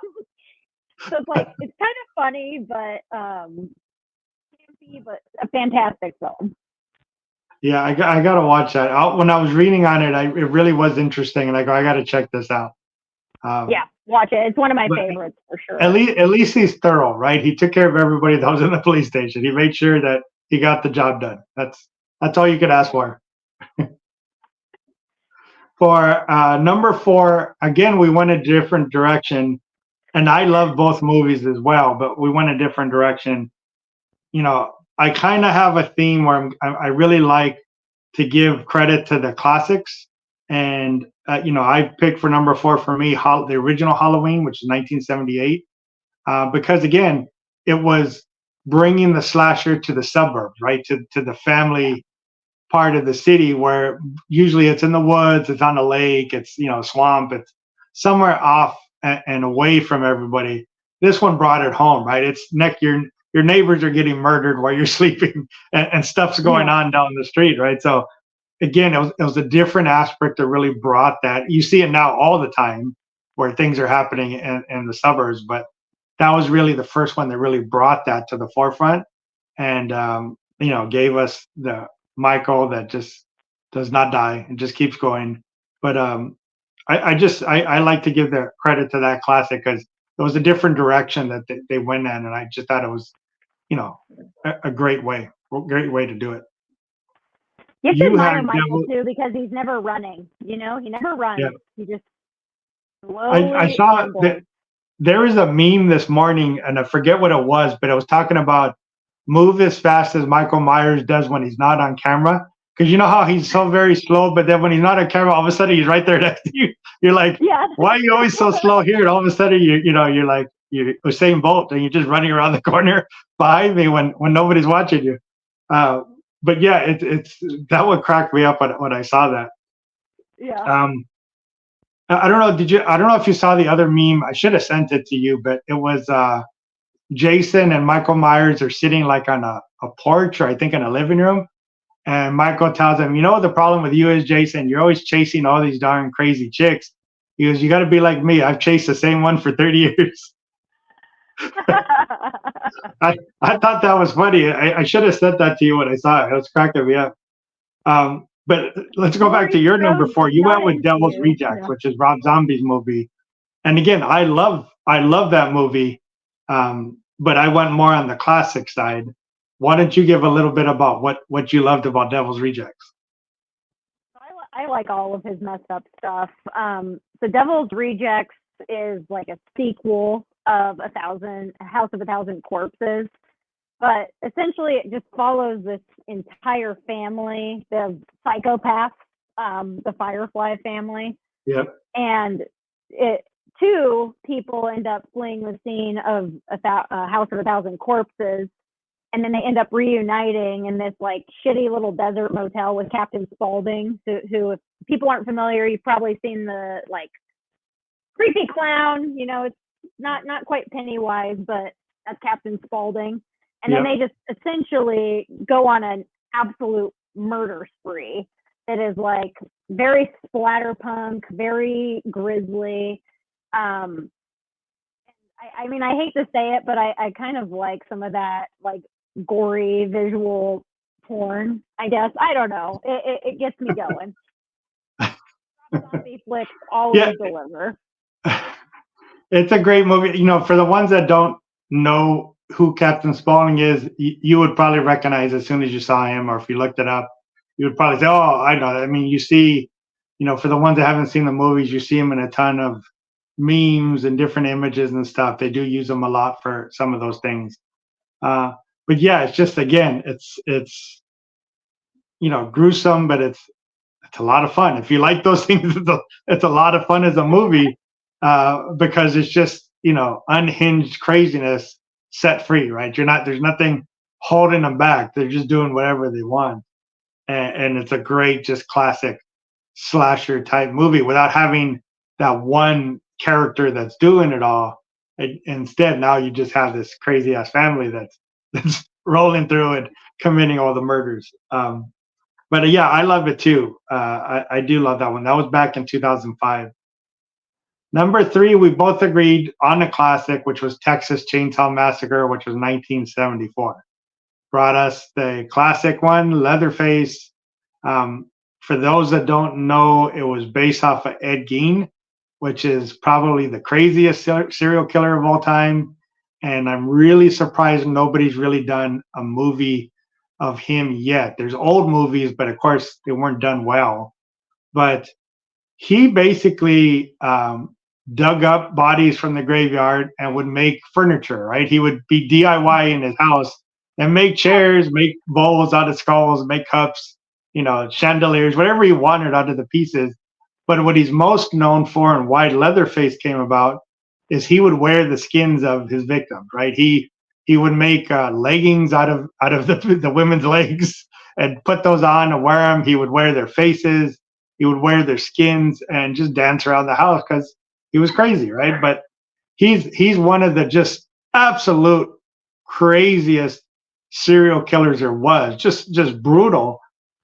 So it's like, it's kind of funny, but campy, but a fantastic film. Yeah, I got to watch that. When I was reading on it, it really was interesting, and I got to check this out. Yeah, watch it. It's one of my favorites for sure. At least he's thorough, right? He took care of everybody that was in the police station. He made sure that he got the job done. That's all you could ask for. For number 4, again, we went a different direction, and I love both movies as well, but we went a different direction. You know, I kind of have a theme where I really like to give credit to the classics, and you know, I picked for number 4 for me the original Halloween, which is 1978, because again, it was bringing the slasher to the suburbs, right, to the family part of the city, where usually it's in the woods, it's on a lake, it's, you know, swamp, it's somewhere off and away from everybody. This one brought it home, right? It's your neighbors are getting murdered while you're sleeping, and stuff's going on down the street, right? So again, it was a different aspect that really brought that. You see it now all the time where things are happening in the suburbs, but that was really the first one that really brought that to the forefront, and you know, gave us the Michael that just does not die and just keeps going. But I like to give the credit to that classic, because it was a different direction that they went in, and I just thought it was, you know, a great way to do it. You should admire Michael too, because he's never running. You know, he never runs. Yeah. He just slowly. I saw that there is a meme this morning, and I forget what it was, but it was talking about move as fast as Michael Myers does when he's not on camera. Because you know how he's so very slow, but then when he's not on camera, all of a sudden he's right there next to you. You're like, why are you always so slow here? And all of a sudden you're like you're Usain Bolt, and you're just running around the corner behind me when nobody's watching you. But yeah, it's that would crack me up when I saw that. Yeah. I don't know. I don't know if you saw the other meme. I should have sent it to you, but it was Jason and Michael Myers are sitting like on a porch, or I think in a living room. And Michael tells him, you know what the problem with you is, Jason? You're always chasing all these darn crazy chicks. He goes, you got to be like me. I've chased the same one for 30 years. I thought that was funny. I should have said that to you when I saw it. It was cracking me up. But let's go back to your number 4. You went with Devil's Rejects, which is Rob Zombie's movie. And again, I love that movie. But I went more on the classic side. Why don't you give a little bit about what you loved about Devil's Rejects? I like all of his messed up stuff. So Devil's Rejects is like a sequel of House of a Thousand Corpses, but essentially it just follows this entire family, the psychopaths, the Firefly family. Yep. And 2 people end up fleeing the scene of House of a Thousand Corpses, and then they end up reuniting in this like shitty little desert motel with Captain Spaulding, who if people aren't familiar, you've probably seen the like creepy clown. You know, it's not quite Pennywise, but that's Captain Spaulding. And then they just essentially go on an absolute murder spree that is like very splatterpunk, very grisly. I mean, I hate to say it, but I kind of like some of that like gory visual porn, I guess. I don't know. It gets me going. Zombie flicks always deliver. It's a great movie. You know, for the ones that don't know who Captain Spaulding is, you would probably recognize as soon as you saw him, or if you looked it up, you would probably say, oh, I know. I mean, you see, you know, for the ones that haven't seen the movies, you see him in a ton of memes and different images and stuff. They do use them a lot for some of those things. But yeah, it's just, again, it's you know, gruesome, but it's a lot of fun. If you like those things, it's a lot of fun as a movie, because it's just, you know, unhinged craziness set free, right? There's nothing holding them back. They're just doing whatever they want. And it's a great, just classic slasher type movie without having that one character that's doing it all. Instead, now you just have this crazy ass family that's rolling through and committing all the murders. But yeah, I love it too. I do love that one. That was back in 2005. Number three, we both agreed on a classic, which was Texas Chainsaw Massacre, which was 1974. Brought us the classic one, Leatherface. For those that don't know, it was based off of Ed Gein, which is probably the craziest serial killer of all time. And I'm really surprised nobody's really done a movie of him yet. There's old movies, but of course they weren't done well. But he basically dug up bodies from the graveyard and would make furniture, right? He would be DIY in his house and make chairs, make bowls out of skulls, make cups, chandeliers, whatever he wanted out of the pieces. But what he's most known for and why Leatherface came about is he would wear the skins of his victims, right? He would make leggings out of the women's legs and put those on and wear them. He would wear their faces. He would wear their skins and just dance around the house because he was crazy, right? But he's one of the just absolute craziest serial killers there was. Just brutal.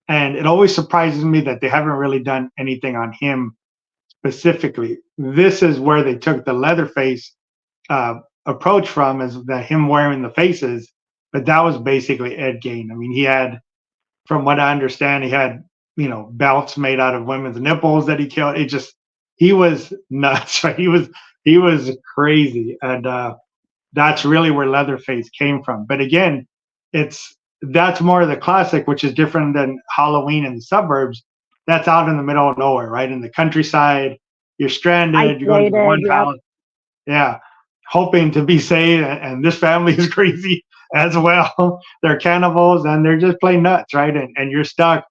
And it always surprises me that they haven't really done anything on him specifically. This is where they took the Leatherface approach from, is that him wearing the faces, but that was basically Ed Gein. I mean, he had, from what I understand, he had belts made out of women's nipples that he killed. He was nuts, right? He was crazy, and that's really where Leatherface came from. But again, that's more of the classic, which is different than Halloween in the suburbs. That's out in the middle of nowhere, right? In the countryside, you're stranded. You go to one house, yeah, hoping to be saved. And this family is crazy as well. They're cannibals and they're just plain nuts, right? And you're stuck,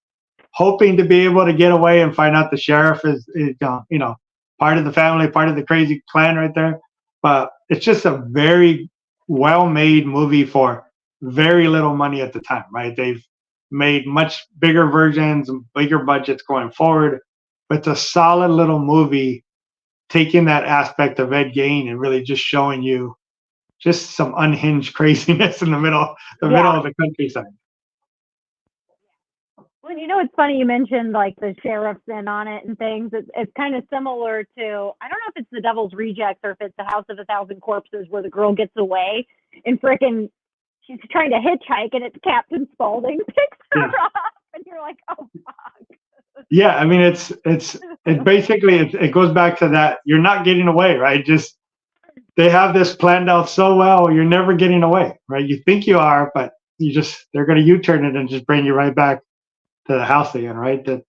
hoping to be able to get away and find out the sheriff is part of the family, part of the crazy clan right there. But it's just a very well-made movie for very little money at the time, right? They've made much bigger versions, bigger budgets going forward, but it's a solid little movie taking that aspect of Ed Gein and really just showing you just some unhinged craziness in the middle of the countryside. Well, it's funny you mentioned like the sheriff's in on it and things. It's kind of similar to, I don't know if it's The Devil's Rejects or if it's The House of a Thousand Corpses, where the girl gets away and frickin' she's trying to hitchhike and it's Captain Spaulding picks her up and you're like, oh fuck. Yeah, I mean it's basically it goes back to that, you're not getting away, right? Just they have this planned out so well, you're never getting away, right? You think you are, but they're going to U-turn it and just bring you right back to the house again, right? But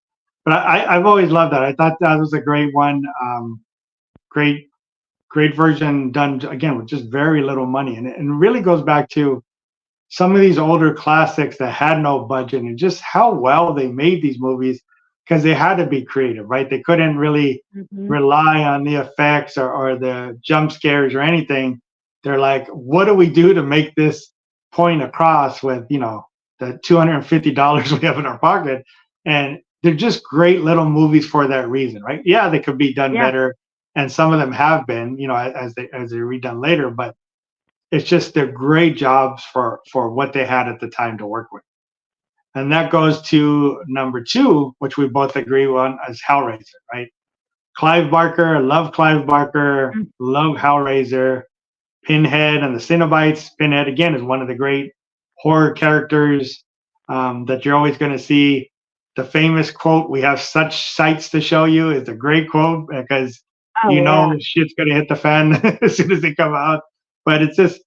I've always loved that. I thought that was a great one. Great version done again with just very little money, and it really goes back to some of these older classics that had no budget and just how well they made these movies, because they had to be creative, right? They couldn't really rely on the effects or the jump scares or anything. They're like, what do we do to make this point across with the $250 we have in our pocket? And they're just great little movies for that reason, right? Yeah, they could be done better, and some of them have been, as they're redone later. But it's just they're great jobs for what they had at the time to work with. And that goes to number two, which we both agree on, as Hellraiser, right? Clive Barker, love Clive Barker, love Hellraiser. Pinhead and the Cenobites. Pinhead, again, is one of the great horror characters that you're always going to see. The famous quote, "We have such sights to show you," is a great quote because shit's going to hit the fan as soon as they come out. But it's just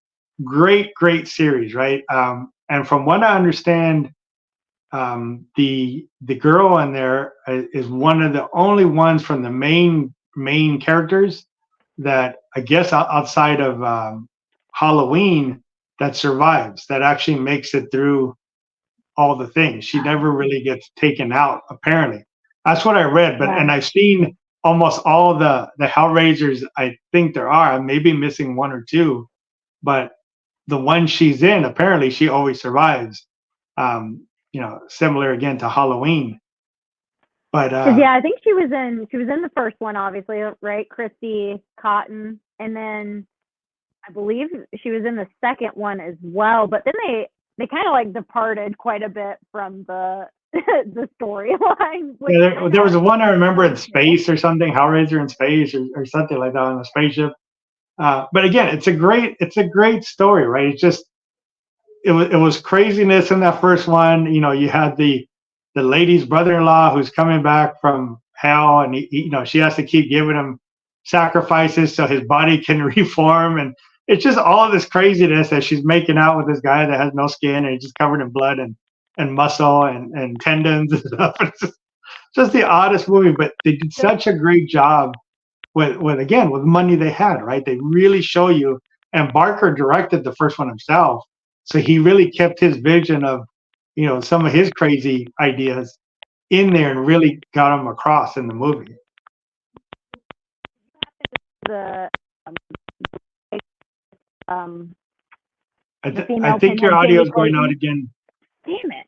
great series, right? And from what I understand, the girl in there is one of the only ones from the main characters that, I guess, outside of Halloween, that survives, that actually makes it through all the things. She never really gets taken out, apparently. That's what I read. But and I've seen almost all the Hellraisers I think there are. I may be missing one or two, but the one she's in, apparently she always survives. Similar again to Halloween. But yeah, I think she was in the first one, obviously, right? Christy Cotton, and then I believe she was in the second one as well. But then they kind of like departed quite a bit from the the storyline. yeah, there was one I remember in space or something, Hellraiser in space or something like that on a spaceship. But again, it's a great story, right? It's just it was craziness in that first one. You know, you had the lady's brother-in-law who's coming back from hell, and you know, she has to keep giving him sacrifices so his body can reform, and it's just all of this craziness that she's making out with this guy that has no skin and he's just covered in blood and muscle and tendons and stuff. It's just the oddest movie, but they did such a great job with again with money they had, right? They really show you, and Barker directed the first one himself, so he really kept his vision of, you know, some of his crazy ideas in there and really got them across in the movie. The I think your audio is going out again. Damn it!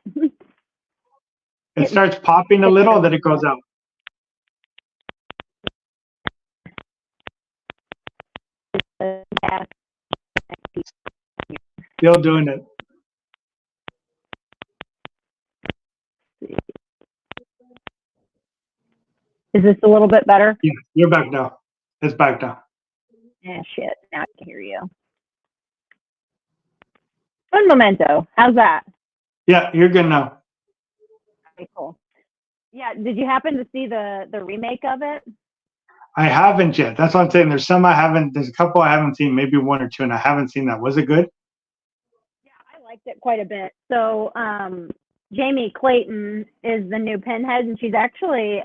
It starts popping a little, then it goes out. Still doing it. Is this a little bit better? Yeah, you're back now. It's back now. Yeah, shit. Now I can hear you. Un momento. How's that? Yeah, you're good now. Okay, cool. Yeah, did you happen to see the remake of it? I haven't yet. That's what I'm saying. There's a couple I haven't seen, maybe one or two, and I haven't seen that. Was it good? Yeah, I liked it quite a bit. So, Jamie Clayton is the new Pinhead, and she's actually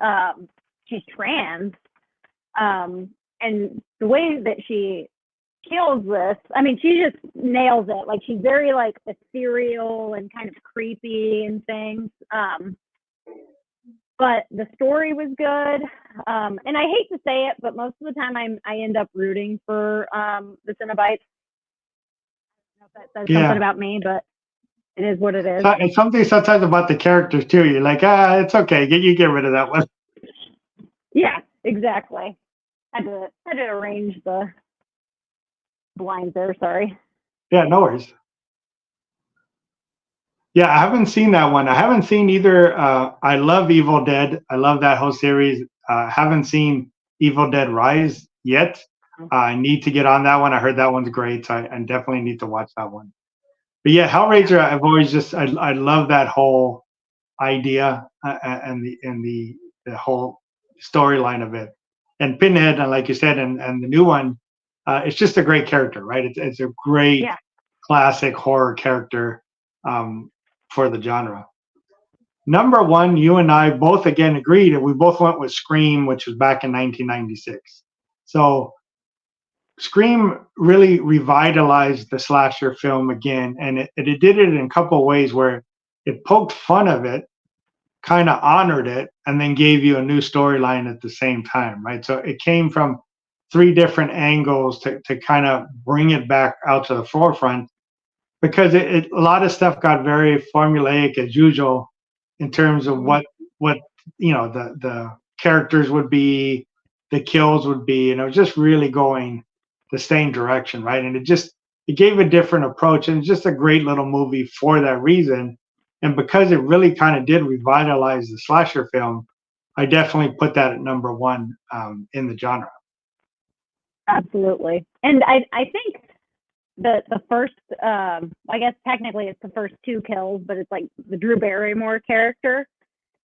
she's trans. And the way that she kills this, I mean, she just nails it. Like, she's very like ethereal and kind of creepy and things. But the story was good. And I hate to say it, but most of the time I end up rooting for the Cenobites. I don't know if that says something about me, but it is what it is. It's something sometimes about the characters too. You're like, it's okay. You get rid of that one. Yeah, exactly. Had to arrange the blinds there. Sorry. Yeah, no worries. Yeah, I haven't seen that one. I haven't seen either. I love Evil Dead. I love that whole series. Haven't seen Evil Dead Rise yet. I need to get on that one. I heard that one's great, so I definitely need to watch that one. But yeah, Hellraiser. I've always I love that whole idea and the whole storyline of it. And Pinhead, and like you said, and the new one, it's just a great character, right? It's a great classic horror character. For the genre. Number one, you and I both again agreed, and we both went with Scream, which was back in 1996. So Scream really revitalized the slasher film again, and it did it in a couple of ways where it poked fun of it, kind of honored it, and then gave you a new storyline at the same time, right? So it came from three different angles to kind of bring it back out to the forefront, because a lot of stuff got very formulaic as usual in terms of what you know the characters would be, the kills would be, and it was just really going the same direction, right? And it gave a different approach, and it's just a great little movie for that reason. And because it really kind of did revitalize the slasher film, I definitely put that at number one in the genre. Absolutely, and I think the first, I guess technically it's the first two kills, but it's like the Drew Barrymore character.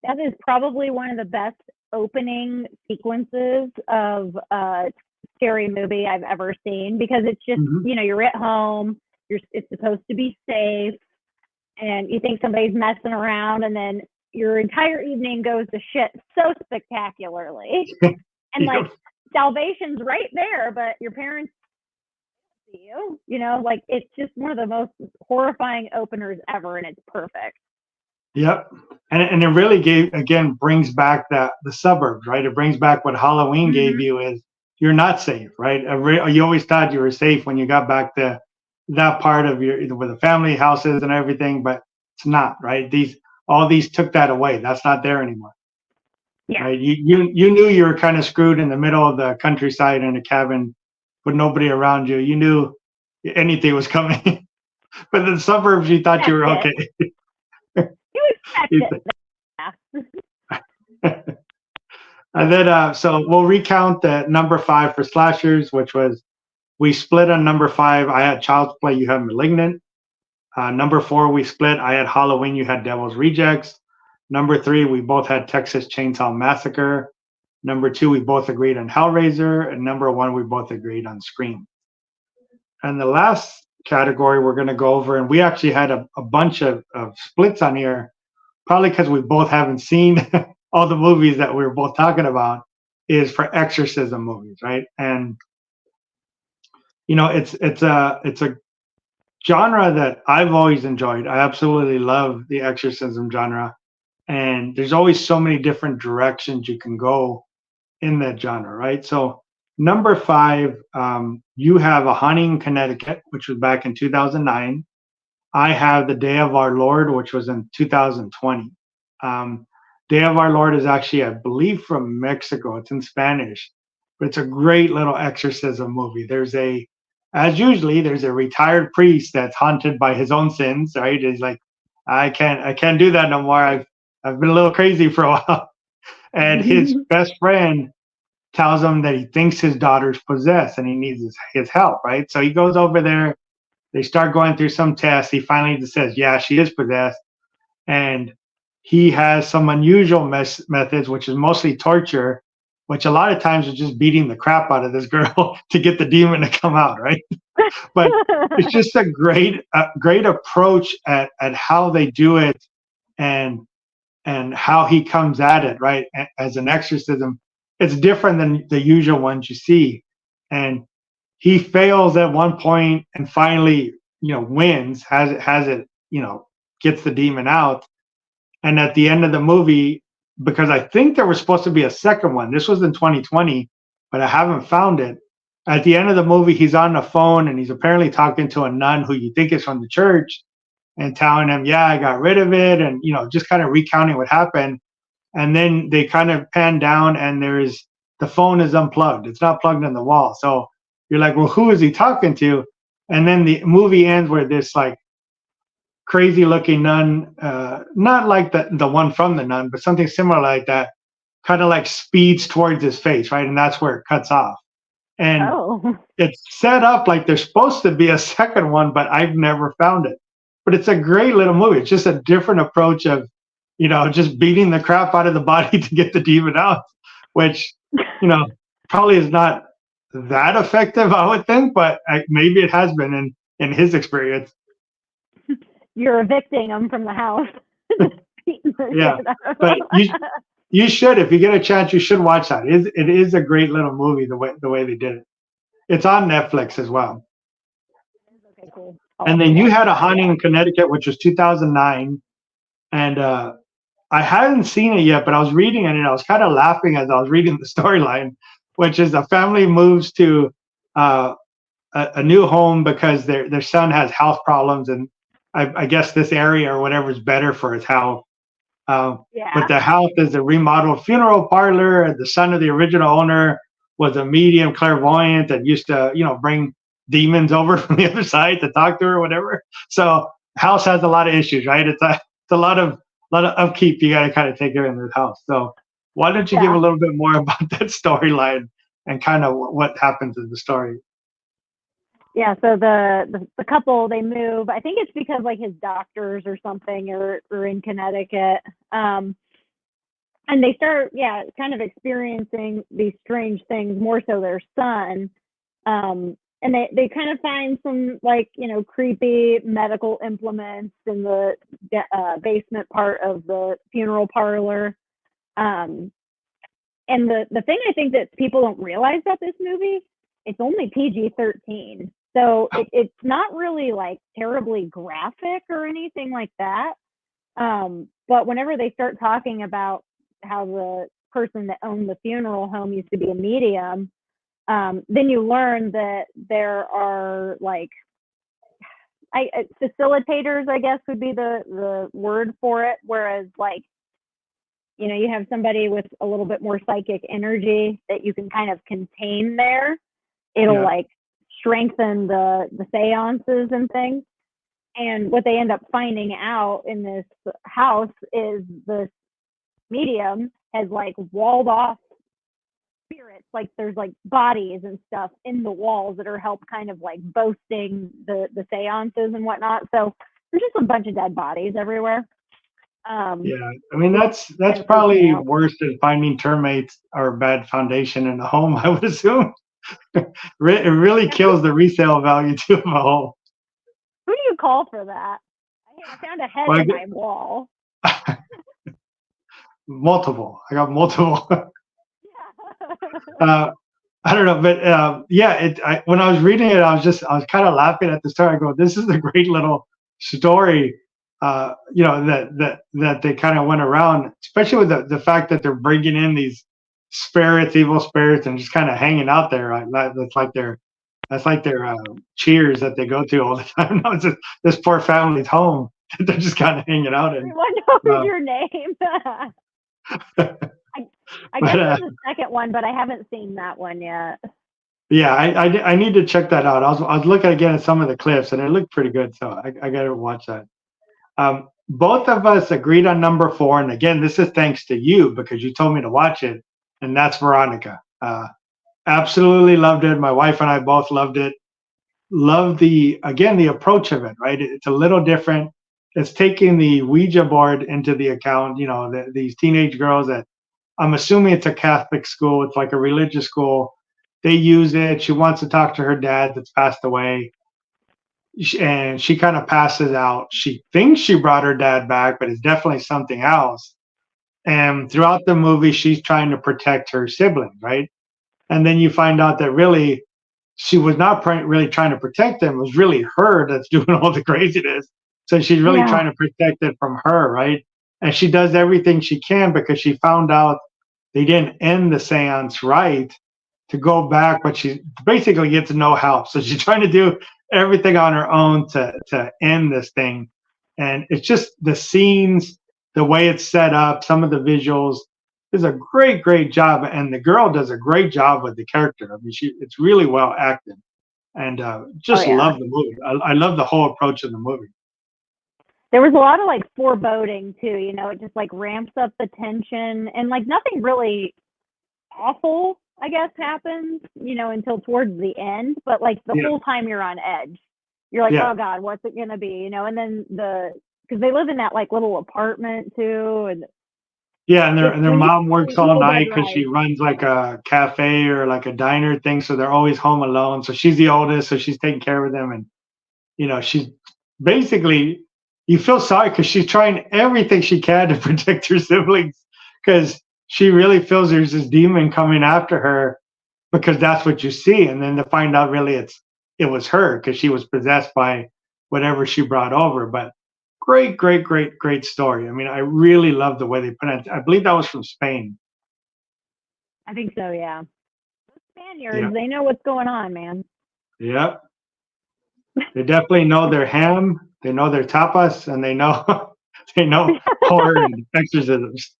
That is probably one of the best opening sequences of a scary movie I've ever seen, because it's just, you know, you're at home, it's supposed to be safe, and you think somebody's messing around, and then your entire evening goes to shit so spectacularly. And like, salvation's right there, but your parents you know, like, it's just one of the most horrifying openers ever, and it's perfect. Yep. And it really brings back the suburbs, right? It brings back what Halloween gave you, is you're not safe, right? You always thought you were safe when you got back to that part of with the family houses and everything, but it's not, right? All these took that away. That's not there anymore. Yeah. right? You knew you were kind of screwed in the middle of the countryside in a cabin with nobody around you. You knew anything was coming. But in the suburbs, you thought you were Expect okay. it. You expect it. Yeah. And then, so we'll recount the number 5 for slashers, which was we split on number 5. I had Child's Play, you had Malignant. Number 4, we split. I had Halloween, you had Devil's Rejects. Number 3, we both had Texas Chainsaw Massacre. Number 2, we both agreed on Hellraiser. And number 1, we both agreed on Scream. And the last category we're going to go over, and we actually had a bunch of splits on here, probably because we both haven't seen all the movies that we were both talking about, is for exorcism movies, right? And it's a genre that I've always enjoyed. I absolutely love the exorcism genre, and there's always so many different directions you can go in that genre, right? So number 5, you have A Haunting in Connecticut, which was back in 2009. I have The Day of Our Lord, which was in 2020. Day of Our Lord is actually, I believe, from Mexico. It's in Spanish, but it's a great little exorcism movie. As usually, there's a retired priest that's haunted by his own sins, right? He's like, I can't do that no more. I've been a little crazy for a while. And his best friend tells him that he thinks his daughter's possessed and he needs his help, right? So he goes over there. They start going through some tests. He finally just says, yeah, she is possessed. And he has some unusual methods, which is mostly torture, which a lot of times is just beating the crap out of this girl to get the demon to come out, right? But it's just a great approach at how they do it and how he comes at it, right? As an exorcism, it's different than the usual ones you see. And he fails at one point and finally, wins, has it, gets the demon out. And at the end of the movie, because I think there was supposed to be a second one, this was in 2020, but I haven't found it. At the end of the movie, he's on the phone and he's apparently talking to a nun who you think is from the church and telling him, yeah, I got rid of it. And, just kind of recounting what happened. And then they kind of pan down and the phone is unplugged. It's not plugged in the wall. So you're like, well, who is he talking to? And then the movie ends where this like crazy looking nun, not like the one from the nun, but something similar like that, kind of like speeds towards his face, right? And that's where it cuts off. And it's set up like there's supposed to be a second one, but I've never found it. But it's a great little movie. It's just a different approach of, just beating the crap out of the body to get the demon out, which, probably is not that effective, I would think, but maybe it has been in his experience. You're evicting him from the house. Yeah, but you should, if you get a chance, you should watch that. It is a great little movie the way they did it. It's on Netflix as well. Okay, cool. And then you had A Haunting in Connecticut, which was 2009, and I hadn't seen it yet, but I was reading it and I was kind of laughing as I was reading the storyline, which is a family moves to a new home because their son has health problems, and I guess this area or whatever is better for his health. But the house is a remodeled funeral parlor, and the son of the original owner was a medium clairvoyant and used to, bring demons over from the other side to talk to her or whatever. So house has a lot of issues, right? It's a lot of upkeep you got to kind of take care of in this house. So why don't you give a little bit more about that storyline and kind of what happens in the story? Yeah, so the couple, they move. I think it's because like his doctors or something are in Connecticut. And they start, kind of experiencing these strange things, more so their son. And they kind of find some like, creepy medical implements in the basement part of the funeral parlor. And the thing I think that people don't realize about this movie, it's only PG-13. So it's not really like terribly graphic or anything like that. But whenever they start talking about how the person that owned the funeral home used to be a medium, then you learn that there are like facilitators, I guess would be the word for it. Whereas like you have somebody with a little bit more psychic energy that you can kind of contain there. It'll like strengthen the seances and things. And what they end up finding out in this house is the medium has like walled off spirits, like there's like bodies and stuff in the walls that are help kind of like boasting the seances and whatnot. So there's just a bunch of dead bodies everywhere. Yeah, I mean that's probably worse than finding termites or bad foundation in the home, I would assume. It really kills the resale value too of a home. Who do you call for that? I found a head in my wall. Multiple. I got multiple. I don't know, but yeah. When I was reading it, I was kind of laughing at the start. I go, "This is a great little story." That they kind of went around, especially with the fact that they're bringing in these spirits, evil spirits, and just kind of hanging out there. Right? That's like their cheers that they go to all the time. No, it's just this poor family's home that they're just kind of hanging out in. Everyone knows your name. I guess there's a second one, but I haven't seen that one yet. Yeah, I need to check that out. I was looking again at some of the clips, and it looked pretty good, so I got to watch that. Both of us agreed on number 4, and again, this is thanks to you because you told me to watch it, and that's Veronica. Absolutely loved it. My wife and I both loved it. Love the approach of it, right? It's a little different. It's taking the Ouija board into the account, these teenage girls that I'm assuming it's a Catholic school. It's like a religious school. They use it. She wants to talk to her dad that's passed away. And she kind of passes out. She thinks she brought her dad back, but it's definitely something else. And throughout the movie, she's trying to protect her sibling, right? And then you find out that really she was not really trying to protect them. It was really her that's doing all the craziness. So she's really trying to protect it from her, right? And she does everything she can because she found out they didn't end the seance right to go back, but she basically gets no help. So she's trying to do everything on her own to end this thing. And it's just the scenes, the way it's set up, some of the visuals is a great job. And the girl does a great job with the character. I mean, it's really well acted. And love the movie. I love the whole approach of the movie. There was a lot of like foreboding too, it just like ramps up the tension and like nothing really awful, I guess, happens, until towards the end. But like the whole time you're on edge. You're like, oh God, what's it gonna be? And then because they live in that like little apartment too, and and their mom works all night because she runs like a cafe or like a diner thing, so they're always home alone. So she's the oldest, so she's taking care of them, and she's basically, you feel sorry because she's trying everything she can to protect her siblings because she really feels there's this demon coming after her because that's what you see. And then to find out really it was her because she was possessed by whatever she brought over. But great story. I mean, I really love the way they put it. I believe that was from Spain. I think so, yeah. The Spaniards, they know what's going on, man. Yep. They definitely know their ham, they know their tapas, and they know horror and exorcisms.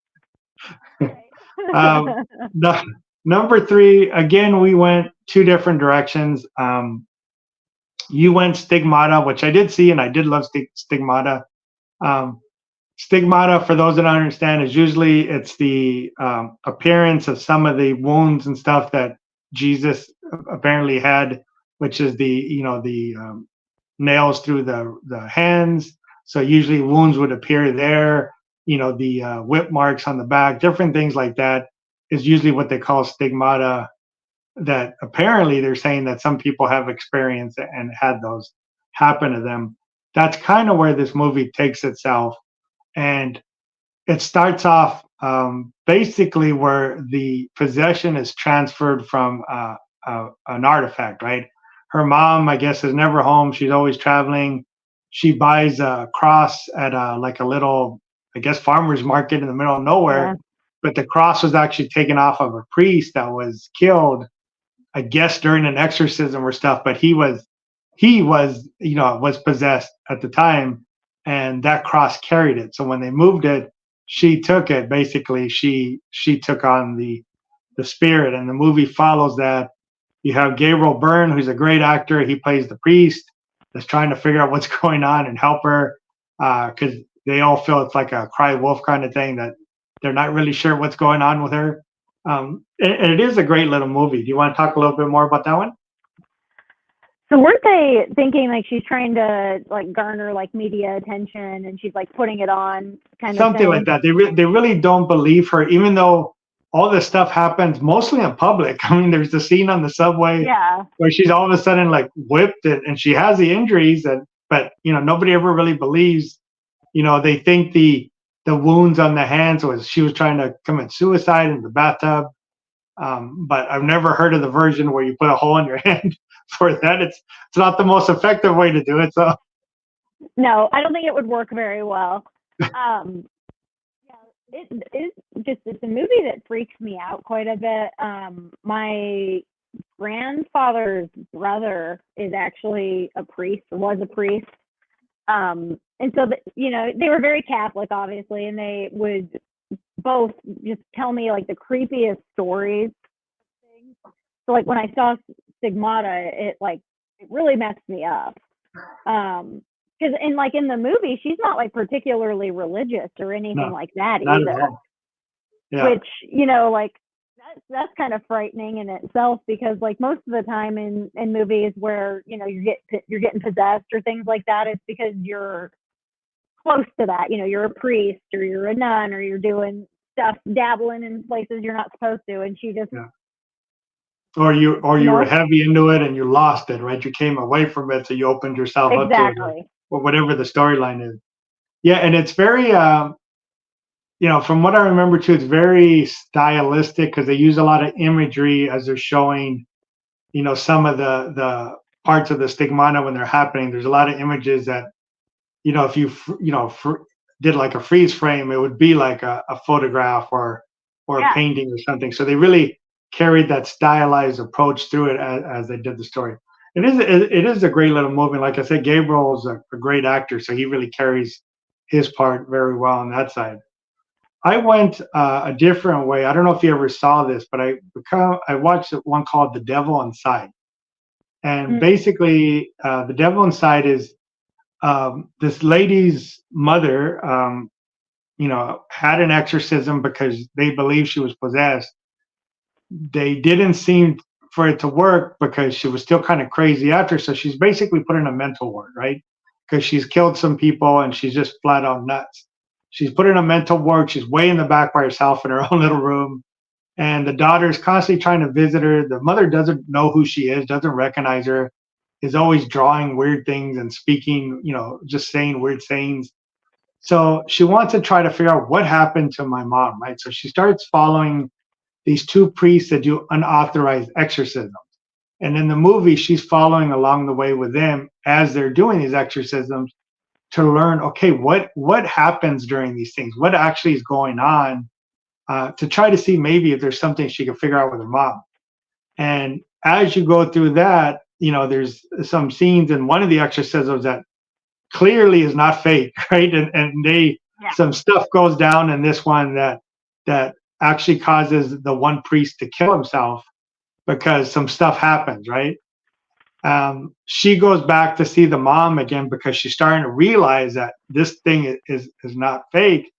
Number 3, again, we went 2 different directions. You went Stigmata, which I did see, and I did love Stigmata. Stigmata, for those that don't understand, is usually it's the appearance of some of the wounds and stuff that Jesus apparently had, which is the nails through the hands. So usually wounds would appear there. The whip marks on the back, different things like that is usually what they call stigmata, that apparently they're saying that some people have experienced and had those happen to them. That's kind of where this movie takes itself. And it starts off basically where the possession is transferred from an artifact, right? Her mom, I guess, is never home. She's always traveling. She buys a cross at like a little, I guess, farmer's market in the middle of nowhere. Yeah. But the cross was actually taken off of a priest that was killed, I guess, during an exorcism or stuff. But he was possessed at the time, and that cross carried it. So when they moved it, she took it. Basically, she took on the spirit, and the movie follows that. You have Gabriel Byrne, who's a great actor. He plays the priest that's trying to figure out what's going on and help her, because they all feel it's like a cry wolf kind of thing, that they're not really sure what's going on with her. And it is a great little movie. Do you want to talk a little bit more about that one? So weren't they thinking like she's trying to like garner like media attention, and she's like putting it on kind of Something thing? like that. They really don't believe her, even though all this stuff happens mostly in public. I mean, there's the scene on the subway where she's all of a sudden like whipped, and she has the injuries, but nobody ever really believes. They think the wounds on the hands was she was trying to commit suicide in the bathtub. But I've never heard of the version where you put a hole in your hand for that. It's not the most effective way to do it. So no, I don't think it would work very well. It's a movie that freaks me out quite a bit. My grandfather's brother is actually a priest, was a priest. And so, they were very Catholic, obviously, and they would both just tell me like the creepiest stories. So like when I saw Stigmata, it really messed me up. Because in the movie, she's not like particularly religious or anything like that either. Yeah. Which that's kind of frightening in itself, because like most of the time in movies where you're getting possessed or things like that, it's because you're close to that. You're a priest or you're a nun or you're doing stuff, dabbling in places you're not supposed to, and she just or you were heavy into it and you lost it, right? You came away from it, so you opened yourself up to it, or whatever the storyline is. Yeah, and it's very from what I remember too, it's very stylistic, because they use a lot of imagery as they're showing some of the parts of the stigmata when they're happening. There's a lot of images that if you did like a freeze frame, it would be like a photograph or a painting or something. So they really carried that stylized approach through it as they did the story. It is a great little movie. Like I said, Gabriel is a great actor, so he really carries his part very well on that side. I went a different way. I don't know if you ever saw this, but I watched one called The Devil Inside. And basically, The Devil Inside is this lady's mother, had an exorcism because they believed she was possessed. They didn't seem for it to work because she was still kind of crazy after. So she's basically put in a mental ward, right? Because she's killed some people and she's just flat out nuts. She's put in a mental ward. She's way in the back by herself in her own little room. And the daughter's constantly trying to visit her. The mother doesn't know who she is, doesn't recognize her, is always drawing weird things and speaking, just saying weird sayings. So she wants to try to figure out what happened to my mom, right? So she starts following these two priests that do unauthorized exorcisms. And in the movie, she's following along the way with them as they're doing these exorcisms to learn, okay, what happens during these things? What actually is going on, to try to see maybe if there's something she can figure out with her mom. And as you go through that, there's some scenes in one of the exorcisms that clearly is not fake, right? And some stuff goes down in this one that actually causes the one priest to kill himself because some stuff happens, right? She goes back to see the mom again because she's starting to realize that this thing is not fake.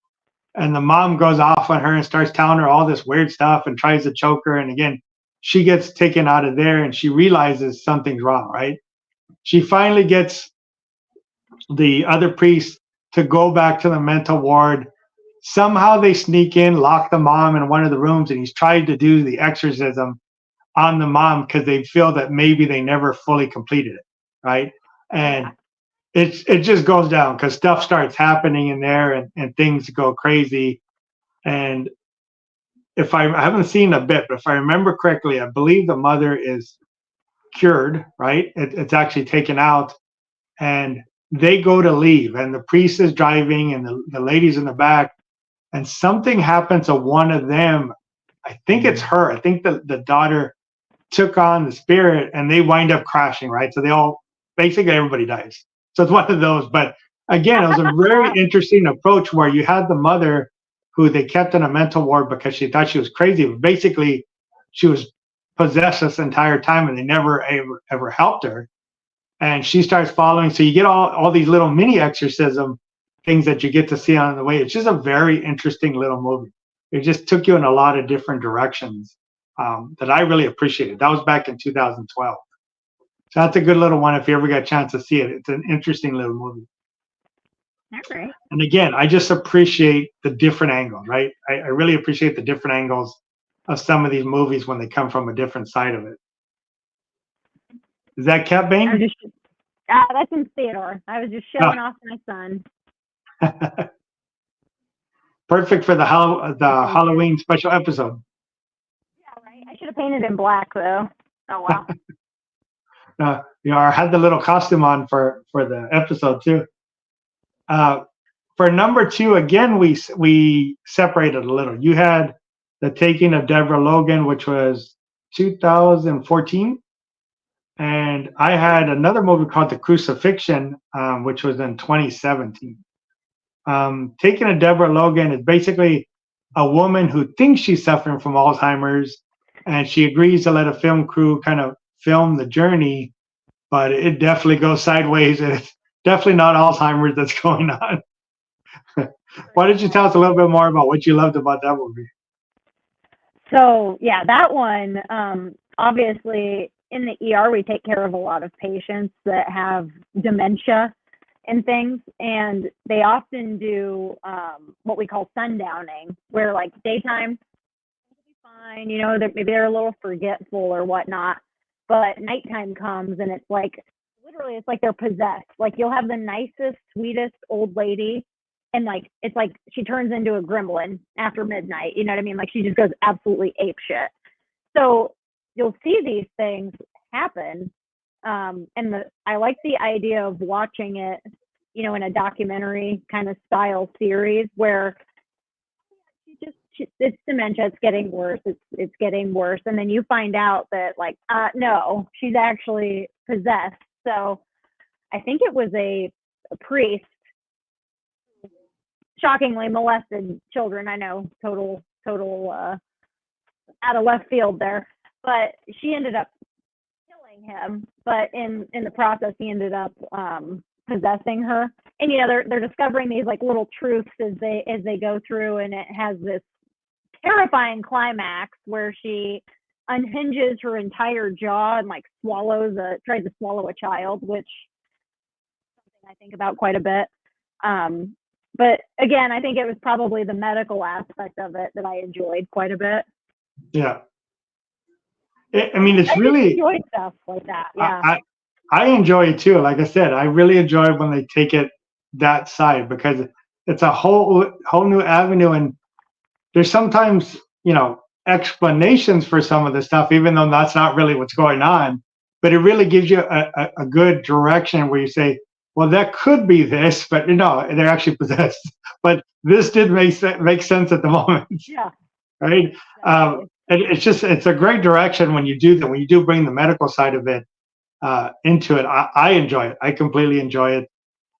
And the mom goes off on her and starts telling her all this weird stuff and tries to choke her. And again, she gets taken out of there and she realizes something's wrong, right? She finally gets the other priest to go back to the mental ward. Somehow they sneak in, lock the mom in one of the rooms, and he's trying to do the exorcism on the mom because they feel that maybe they never fully completed it, right? And it just goes down because stuff starts happening in there and things go crazy. And if I haven't seen a bit, but if I remember correctly, I believe the mother is cured, right? It's actually taken out, and they go to leave, and the priest is driving, and the lady's in the back, and something happens to one of them. I think it's her. I think the daughter took on the spirit, and they wind up crashing, right? So they all, basically everybody dies. So it's one of those. But again, it was a very interesting approach where you had the mother who they kept in a mental ward because she thought she was crazy. But basically, she was possessed this entire time, and they never ever helped her. And she starts following. So you get all these little mini exorcism things that you get to see on the way. It's just a very interesting little movie. It just took you in a lot of different directions that I really appreciated. That was back in 2012. So that's a good little one if you ever get a chance to see it. It's an interesting little movie. All right. And again, I just appreciate the different angles, right? I really appreciate the different angles of some of these movies when they come from a different side of it. Is that Cat Bane? That's in Theodore. I was just showing off my son. Perfect for the Halloween special episode. Yeah, right. I should have painted in black though. Oh wow. I had the little costume on for the episode too. For number 2, again, we separated a little. You had The Taking of Deborah Logan, which was 2014. And I had another movie called The Crucifixion, which was in 2017. Taking of Deborah Logan is basically a woman who thinks she's suffering from Alzheimer's, and she agrees to let a film crew kind of film the journey, but it definitely goes sideways, and it's definitely not Alzheimer's that's going on. Why don't you tell us a little bit more about what you loved about that movie? So yeah, that one, obviously in the ER, we take care of a lot of patients that have dementia and things, and they often do what we call sundowning, where like daytime will be fine, maybe they're a little forgetful or whatnot, but nighttime comes and it's like literally it's like they're possessed. Like you'll have the nicest, sweetest old lady, and like it's like she turns into a gremlin after midnight. You know what I mean? Like she just goes absolutely apeshit. So you'll see these things happen, and I like the idea of watching it, in a documentary kind of style series where it's dementia, it's getting worse, it's getting worse, and then you find out that like no, she's actually possessed. So I think it was a priest shockingly molested children. I know, total out of left field there, but she ended up killing him. But in the process, he ended up possessing her. And they're discovering these like little truths as they go through, and it has this terrifying climax where she unhinges her entire jaw and like tries to swallow a child, which is something I think about quite a bit. But again, I think it was probably the medical aspect of it that I enjoyed quite a bit. Yeah. I mean, it's really enjoy stuff like that. Yeah. I enjoy it too. Like I said, I really enjoy when they take it that side, because it's a whole new avenue, and there's sometimes explanations for some of the stuff, even though that's not really what's going on. But it really gives you a good direction where you say, well, that could be this, but no, they're actually possessed. But this did make sense at the moment. Yeah. Right. It's a great direction when you do that. When you do bring the medical side of it into it, I enjoy it. I completely enjoy it.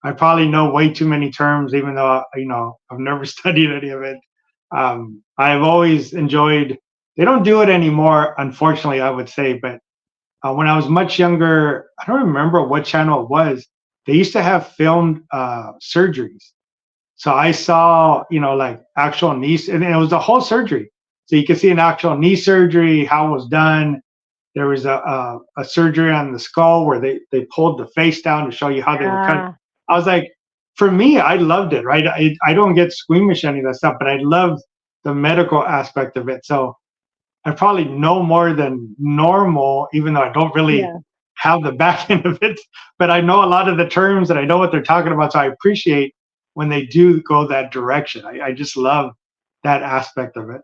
I probably know way too many terms, even though I've never studied any of it. I've always enjoyed. They don't do it anymore, unfortunately, I would say. But when I was much younger, I don't remember what channel it was. They used to have filmed surgeries. So I saw, like actual knee, and it was the whole surgery. So you can see an actual knee surgery, how it was done. There was a surgery on the skull where they pulled the face down to show you how they were cut. I was like, for me, I loved it, right? I don't get squeamish any of that stuff, but I love the medical aspect of it. So I probably know more than normal, even though I don't really have the back end of it. But I know a lot of the terms and I know what they're talking about. So I appreciate when they do go that direction. I just love that aspect of it.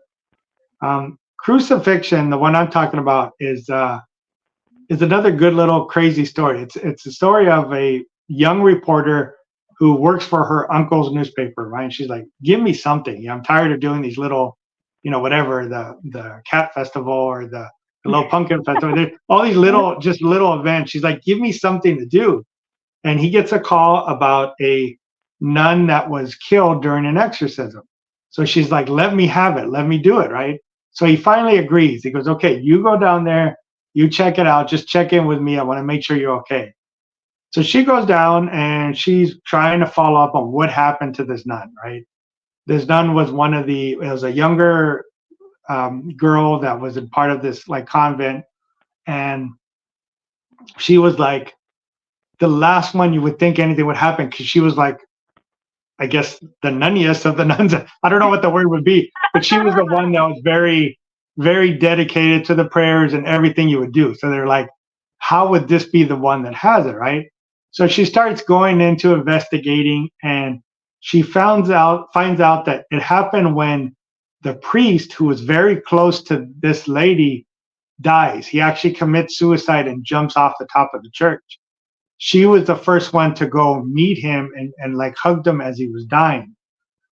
Crucifixion, the one I'm talking about, is another good little crazy story. It's a story of a young reporter who works for her uncle's newspaper, right? And she's like, give me something. I'm tired of doing these little, whatever, the cat festival or the little pumpkin festival, all these little events. She's like, give me something to do. And he gets a call about a nun that was killed during an exorcism. So she's like, let me have it. Let me do it. Right. So he finally agrees. He goes, okay, you go down there. You check it out. Just check in with me. I want to make sure you're okay. So she goes down and she's trying to follow up on what happened to this nun, right? This nun was it was a younger girl that was in part of this like convent. And she was like the last one you would think anything would happen because she was like, I guess the nunniest of the nuns. I don't know what the word would be, but she was the one that was very, very dedicated to the prayers and everything you would do. So they're like, how would this be the one that has it, right? So she starts going into investigating, and she finds out that it happened when the priest, who was very close to this lady, dies. He actually commits suicide and jumps off the top of the church. She was the first one to go meet him and like hugged him as he was dying.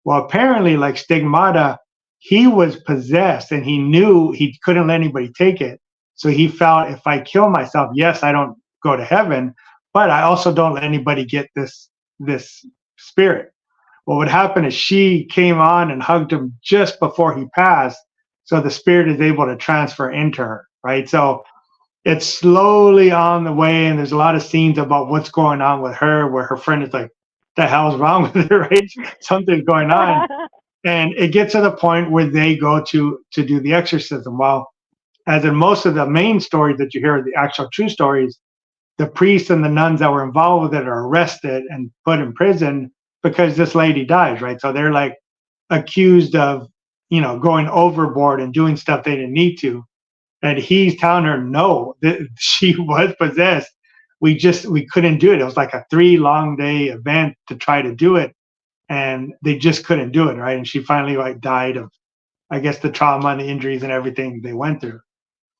Well, apparently, like Stigmata, he was possessed and he knew he couldn't let anybody take it. So he felt, if I kill myself, yes, I don't go to heaven, but I also don't let anybody get this spirit. Well, what happened is she came on and hugged him just before he passed. So the spirit is able to transfer into her, right? So it's slowly on the way, and there's a lot of scenes about what's going on with her, where her friend is like, the hell's wrong with her, right? Something's going on. And it gets to the point where they go to do the exorcism. Well, as in most of the main stories that you hear, the actual true stories, the priests and the nuns that were involved with it are arrested and put in prison because this lady dies, right? So they're like accused of, going overboard and doing stuff they didn't need to. And he's telling her, no, she was possessed. We couldn't do it. It was like a 3-long-day event to try to do it. And they just couldn't do it, right? And she finally like died of, I guess, the trauma and the injuries and everything they went through.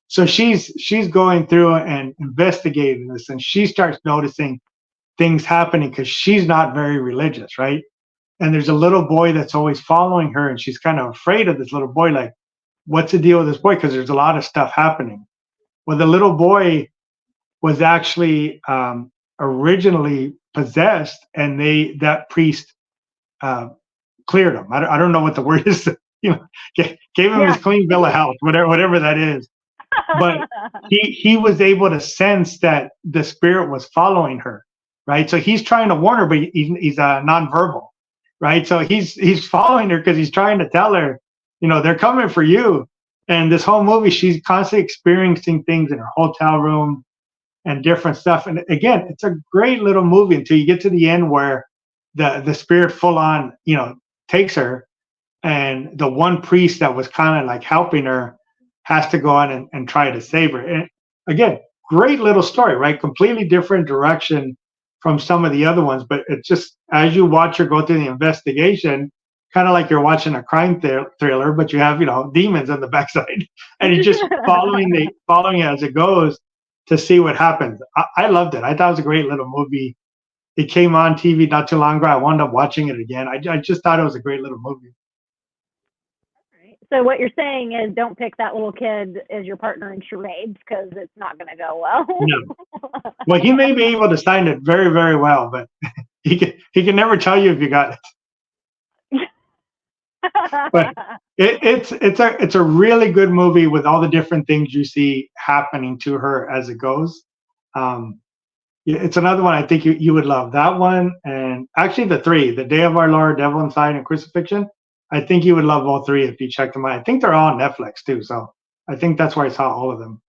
So she's going through and investigating this, and she starts noticing things happening because she's not very religious, right? And there's a little boy that's always following her, and she's kind of afraid of this little boy, like, what's the deal with this boy? Because there's a lot of stuff happening. Well, the little boy was actually originally possessed, and that priest cleared him. I don't know what the word is. Gave him his clean bill of health, whatever that is. But he was able to sense that the spirit was following her, right? So he's trying to warn her, but he's nonverbal, right? So he's following her because he's trying to tell her, they're coming for you. And this whole movie, she's constantly experiencing things in her hotel room and different stuff. And again, it's a great little movie until you get to the end where the spirit full on, takes her. And the one priest that was kind of like helping her has to go on and try to save her. And again, great little story, right? Completely different direction from some of the other ones. But it's just, as you watch her go through the investigation, kind of like you're watching a crime thriller, but you have, demons on the backside, and you're just following it as it goes to see what happens. I loved it. I thought it was a great little movie. It came on TV not too long ago. I wound up watching it again. I just thought it was a great little movie. So what you're saying is, don't pick that little kid as your partner in charades, because it's not going to go well. No. Well, he may be able to sign it very, very well, but he can never tell you if you got it. But it's a really good movie with all the different things you see happening to her as it goes. It's another one I think you would love. That one, and actually the 3, The Day of Our Lord, Devil Inside, and Crucifixion. I think you would love all 3 if you check them out. I think they're all on Netflix too, so I think that's where I saw all of them.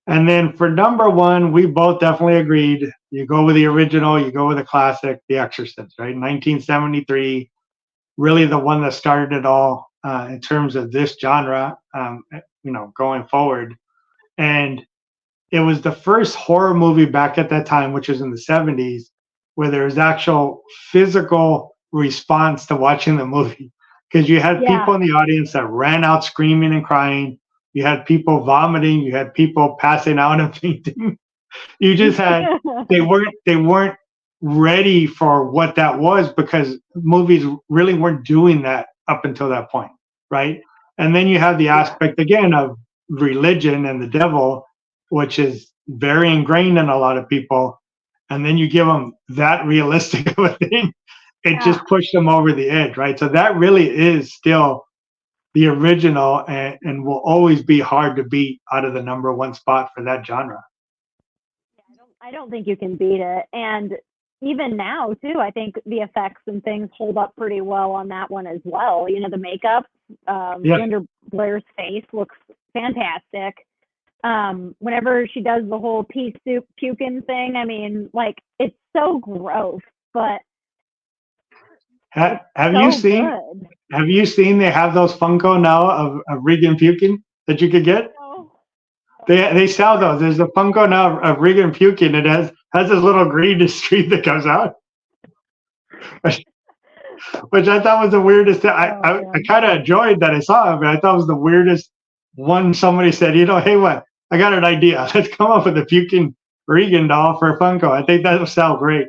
And then for number 1, we both definitely agreed. You go with the original, you go with the classic, The Exorcist, right? 1973. Really the one that started it all in terms of this genre, going forward. And it was the first horror movie back at that time, which was in the 70s, where there was actual physical response to watching the movie. Because you had people in the audience that ran out screaming and crying. You had people vomiting. You had people passing out and fainting. You just had, they weren't ready for what that was, because movies really weren't doing that up until that point, right? And then you have the aspect again of religion and the devil, which is very ingrained in a lot of people, and then you give them that realistic of a thing. it just pushed them over the edge, right? So that really is still the original, and will always be hard to beat out of the number one spot for that genre. I don't think you can beat it. And even now, too, I think the effects and things hold up pretty well on that one as well. You know, the makeup, Linda Blair's face looks fantastic. Whenever she does the whole pea soup puking thing, I mean, like, it's so gross, but have so you seen good. have you seen they have those Funko now of Regan puking that you could get? Oh. They sell those. There's a Funko now of Regan puking. It has this little green streak that comes out, which I thought was the weirdest thing. I kind of enjoyed that I saw it, but I thought it was the weirdest one. Somebody said, you know, hey, what? I got an idea. Let's come up with a puking Regan doll for a Funko. I think that will sell great,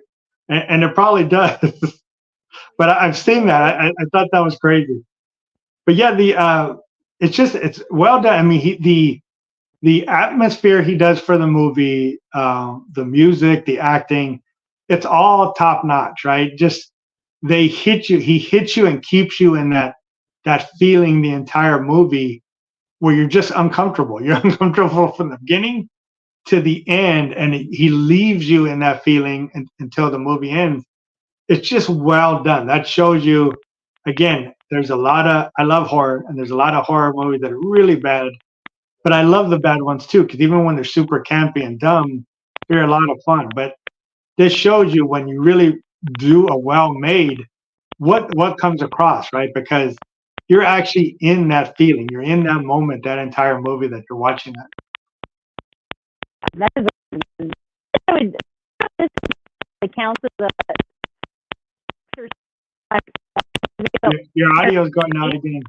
and it probably does. But I've seen that. I thought that was crazy. But yeah, it's well done. I mean, the atmosphere he does for the movie, the music, the acting, it's all top notch, right? Just he hits you and keeps you in that feeling the entire movie, where you're just uncomfortable. You're uncomfortable from the beginning to the end, and he leaves you in that feeling until the movie ends. It's just well done. That shows you, again, I love horror, and there's a lot of horror movies that are really bad, but I love the bad ones too, because even when they're super campy and dumb, they're a lot of fun. But this shows you when you really do a well-made, what comes across, right? Because you're actually in that feeling. You're in that moment, that entire movie that you're watching that. It counts as a... Your audio is going out again.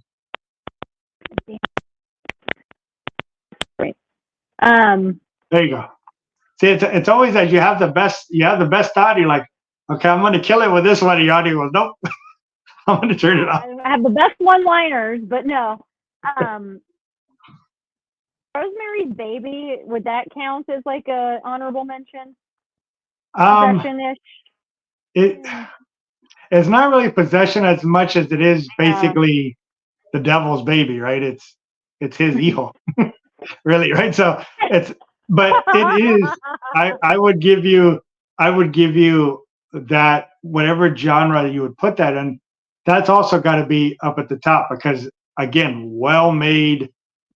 Great. There you go. See, it's always that you have the best thought. You're like, okay, I'm going to kill it with this one. Your audio goes, nope. I'm going to turn it off. I have the best one-liners, but no. Rosemary's Baby, would that count as like a honorable mention? Possession-ish? It's not really possession as much as it is basically the devil's baby, right? It's his hijo, really, right? So but it is. I would give you that, whatever genre you would put that in, that's also got to be up at the top, because again, well made,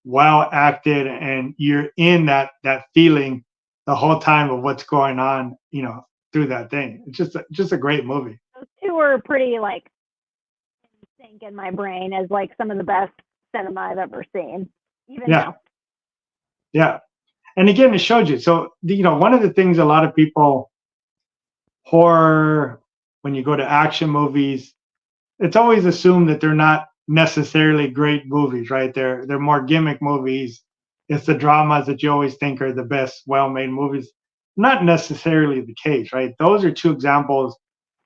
well acted, and you're in that feeling the whole time of what's going on, you know, through that thing. It's just a great movie. Those two were pretty like in sync in my brain as like some of the best cinema I've ever seen. Even now. Yeah. And again, it showed you. So, you know, one of the things a lot of people, horror, when you go to action movies, it's always assumed that they're not necessarily great movies, right? They're more gimmick movies. It's the dramas that you always think are the best, well-made movies. Not necessarily the case, right? Those are two examples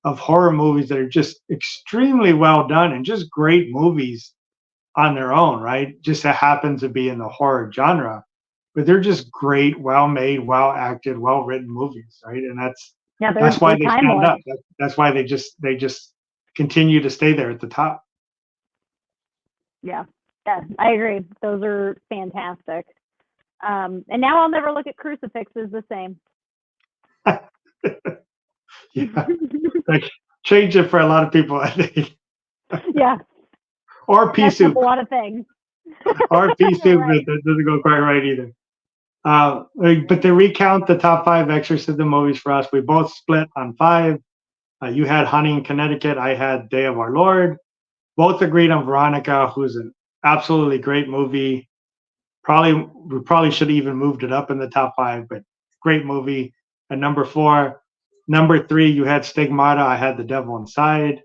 of horror movies that are just extremely well done and just great movies on their own, right? Just that happens to be in the horror genre, but they're just great, well-made, well-acted, well-written movies, right? And that's why they stand up. That's why they just continue to stay there at the top. Yeah, I agree. Those are fantastic. And now I'll never look at crucifixes the same. Yeah, like, change it for a lot of people, I think. Yeah. Or pea soup. A lot of things. Or pea soup, right. That doesn't go quite right either. But to recount the top 5 Exorcism movies for us, we both split on 5. You had Honey in Connecticut. I had Day of Our Lord. Both agreed on Veronica, who's an absolutely great movie. We probably should have even moved it up in the top 5, but great movie. At number 4. Number 3, you had Stigmata. I had The Devil Inside.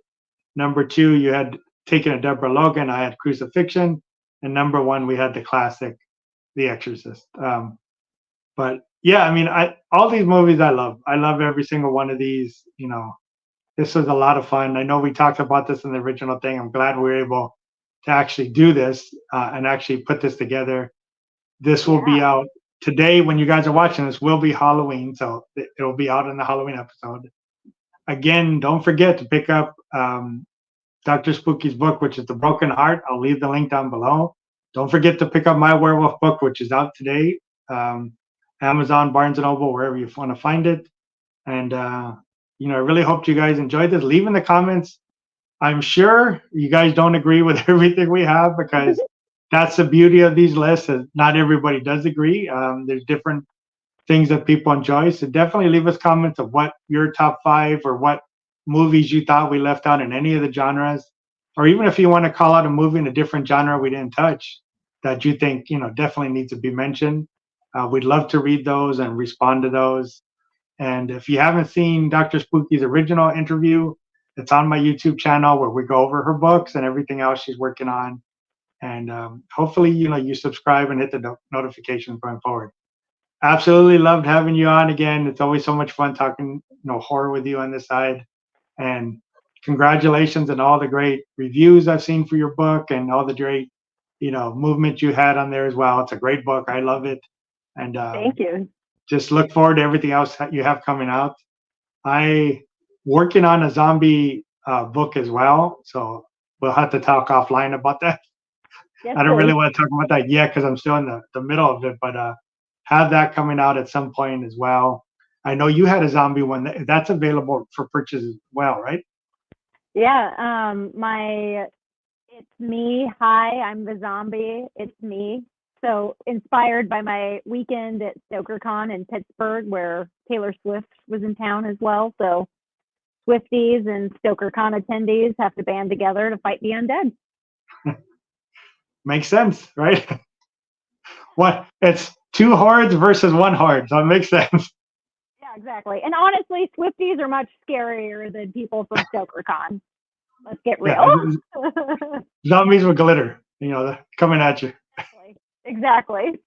Number 2, you had Taken a Deborah Logan. I had Crucifixion. And number 1, we had the classic, The Exorcist. But yeah, I mean, all these movies I love. I love every single one of these. You know, this was a lot of fun. I know we talked about this in the original thing. I'm glad we were able to actually do this and actually put this together. This will be out today when you guys are watching this. Will be Halloween, so it will be out in the Halloween episode. Again, don't forget to pick up Dr. Spooky's book, which is The Broken Heart. I'll leave the link down below. Don't forget to pick up my werewolf book, which is out today. Amazon, Barnes and Noble, wherever you want to find it. And you know, I really hope you guys enjoyed this. Leave in the comments. I'm sure you guys don't agree with everything we have, because that's the beauty of these lists. Is not everybody does agree. There's different things that people enjoy. So definitely leave us comments of what your top 5 or what movies you thought we left out in any of the genres, or even if you want to call out a movie in a different genre we didn't touch that you think, you know, definitely needs to be mentioned. We'd love to read those and respond to those. And if you haven't seen Dr. Spooky's original interview, it's on my YouTube channel where we go over her books and everything else she's working on. And hopefully, you know, you subscribe and hit the notifications going forward. Absolutely loved having you on again. It's always so much fun talking, you know, horror with you on this side. And congratulations on all the great reviews I've seen for your book and all the great, you know, movement you had on there as well. It's a great book. I love it. And Thank you. Just look forward to everything else that you have coming out. I working on a zombie book as well, so we'll have to talk offline about that. Yes, I don't really please. want to talk about that yet because I'm still in the middle of it, but have that coming out at some point as well. I know you had a zombie one that's available for purchase as well, right? Yeah. It's me. Hi, I'm the zombie. It's me. So inspired by my weekend at StokerCon in Pittsburgh, where Taylor Swift was in town as well. So Swifties and StokerCon attendees have to band together to fight the undead. Makes sense, right? What, it's 2 hordes versus 1 horde, so it makes sense. Yeah, exactly. And honestly, Swifties are much scarier than people from StokerCon. Let's get real. Yeah, zombies with glitter, you know, coming at you. Exactly.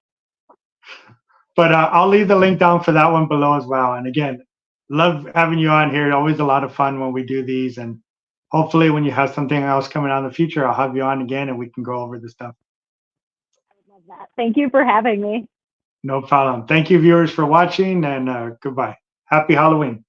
But I'll leave the link down for that one below as well. And again, love having you on here. Always a lot of fun when we do these. And hopefully when you have something else coming out in the future, I'll have you on again and we can go over the stuff. I would love that. Thank you for having me. No problem. Thank you, viewers, for watching, and goodbye. Happy Halloween.